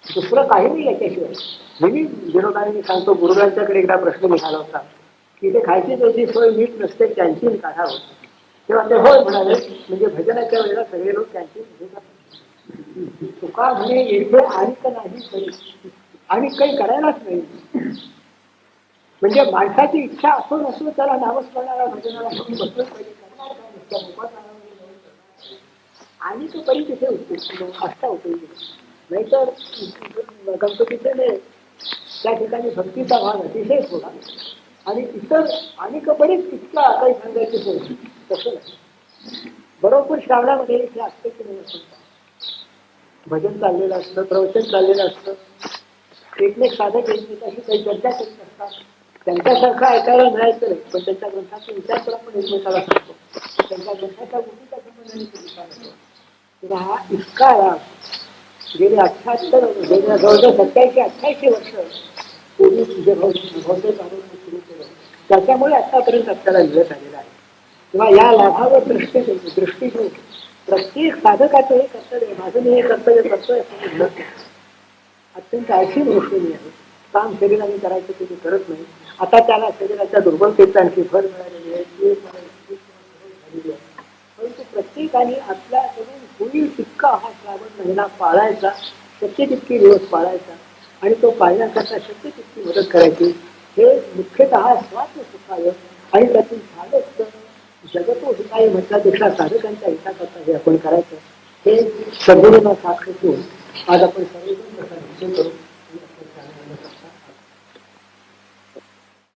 दुसरं काही नाही याच्याशिवाय. नेहमी विनोदाने सांगतो गुरुरांच्याकडे एकदा प्रश्न निघाला होता की ते खायची त्याची सोय नीट नसते कॅन्टीन काढावं. तेव्हा ते होय म्हणाले. म्हणजे भजनाच्या वेळेला सगळे लोक कॅन्टीन घेतात. तुका म्हणे येथे आणिक नाही परी आणि काही करायलाच नाही. म्हणजे माणसाची इच्छा असो नसो त्याला नामस्मरणाला भजनाला घेऊन बसलं पाहिजे. करणार काय नसतं मोफत आणि तो परी तिथे असता उपयोगी. नाहीतर गणपतीचे त्या ठिकाणी भक्तीचा भाग अतिशय थोडा आणि इतर अनेक बरीच इतका काही सांगायची सोय तसं नाही. बरोबर श्रावणामध्ये हे असते की नाही असं भजन चाललेलं असतं, प्रवचन चाललेलं असतं, एकमेक साधक एकमेकाशी काही चर्चा करीत असतात. त्यांच्यासारखं ऐकायला मिळायचं नाही, पण त्यांच्या ग्रंथाचा विचार करून आपण एकमेकाला सांगतो, त्यांच्या ग्रंथाच्या गोष्टीच्या संबंधाने तो विचार होतो. तेव्हा हा इतका गेले 78 गेल्या जवळजवळ 87-88 वर्ष पूर्वी जे भौतिक आंदोलन सुरू केलं त्याच्यामुळे आतापर्यंत आपल्याला मिळत आलेला आहे. तेव्हा या लाभावर दृष्टी घेऊन प्रत्येक साधकाचं हे कर्तव्य, माझं मी हे कर्तव्य करतोय असं म्हणत नाही. अत्यंत आळशी मनुष्य मी आहे, काम शरीराने करायचं ते करत नाही. आता त्याला शरीराच्या दुर्बलतेचं आणखी फळ मिळालेली आहे, परंतु प्रत्येकाने आपल्याकडून होईल तितका हा श्रावण महिना पाळायचा, शक्य तितके दिवस पाळायचा आणि तो पाळण्याकरता शक्य तितकी मदत करायची. हे मुख्यतः स्वात्म सुखाय आणि त्यातून झालं जगतो हिताय म्हटल्यापेक्षा साधकांच्या हिताकरता हे आपण करायचं. हे सद्गुरूंना साक्ष ठेवून आज आपण सर्वजण करू.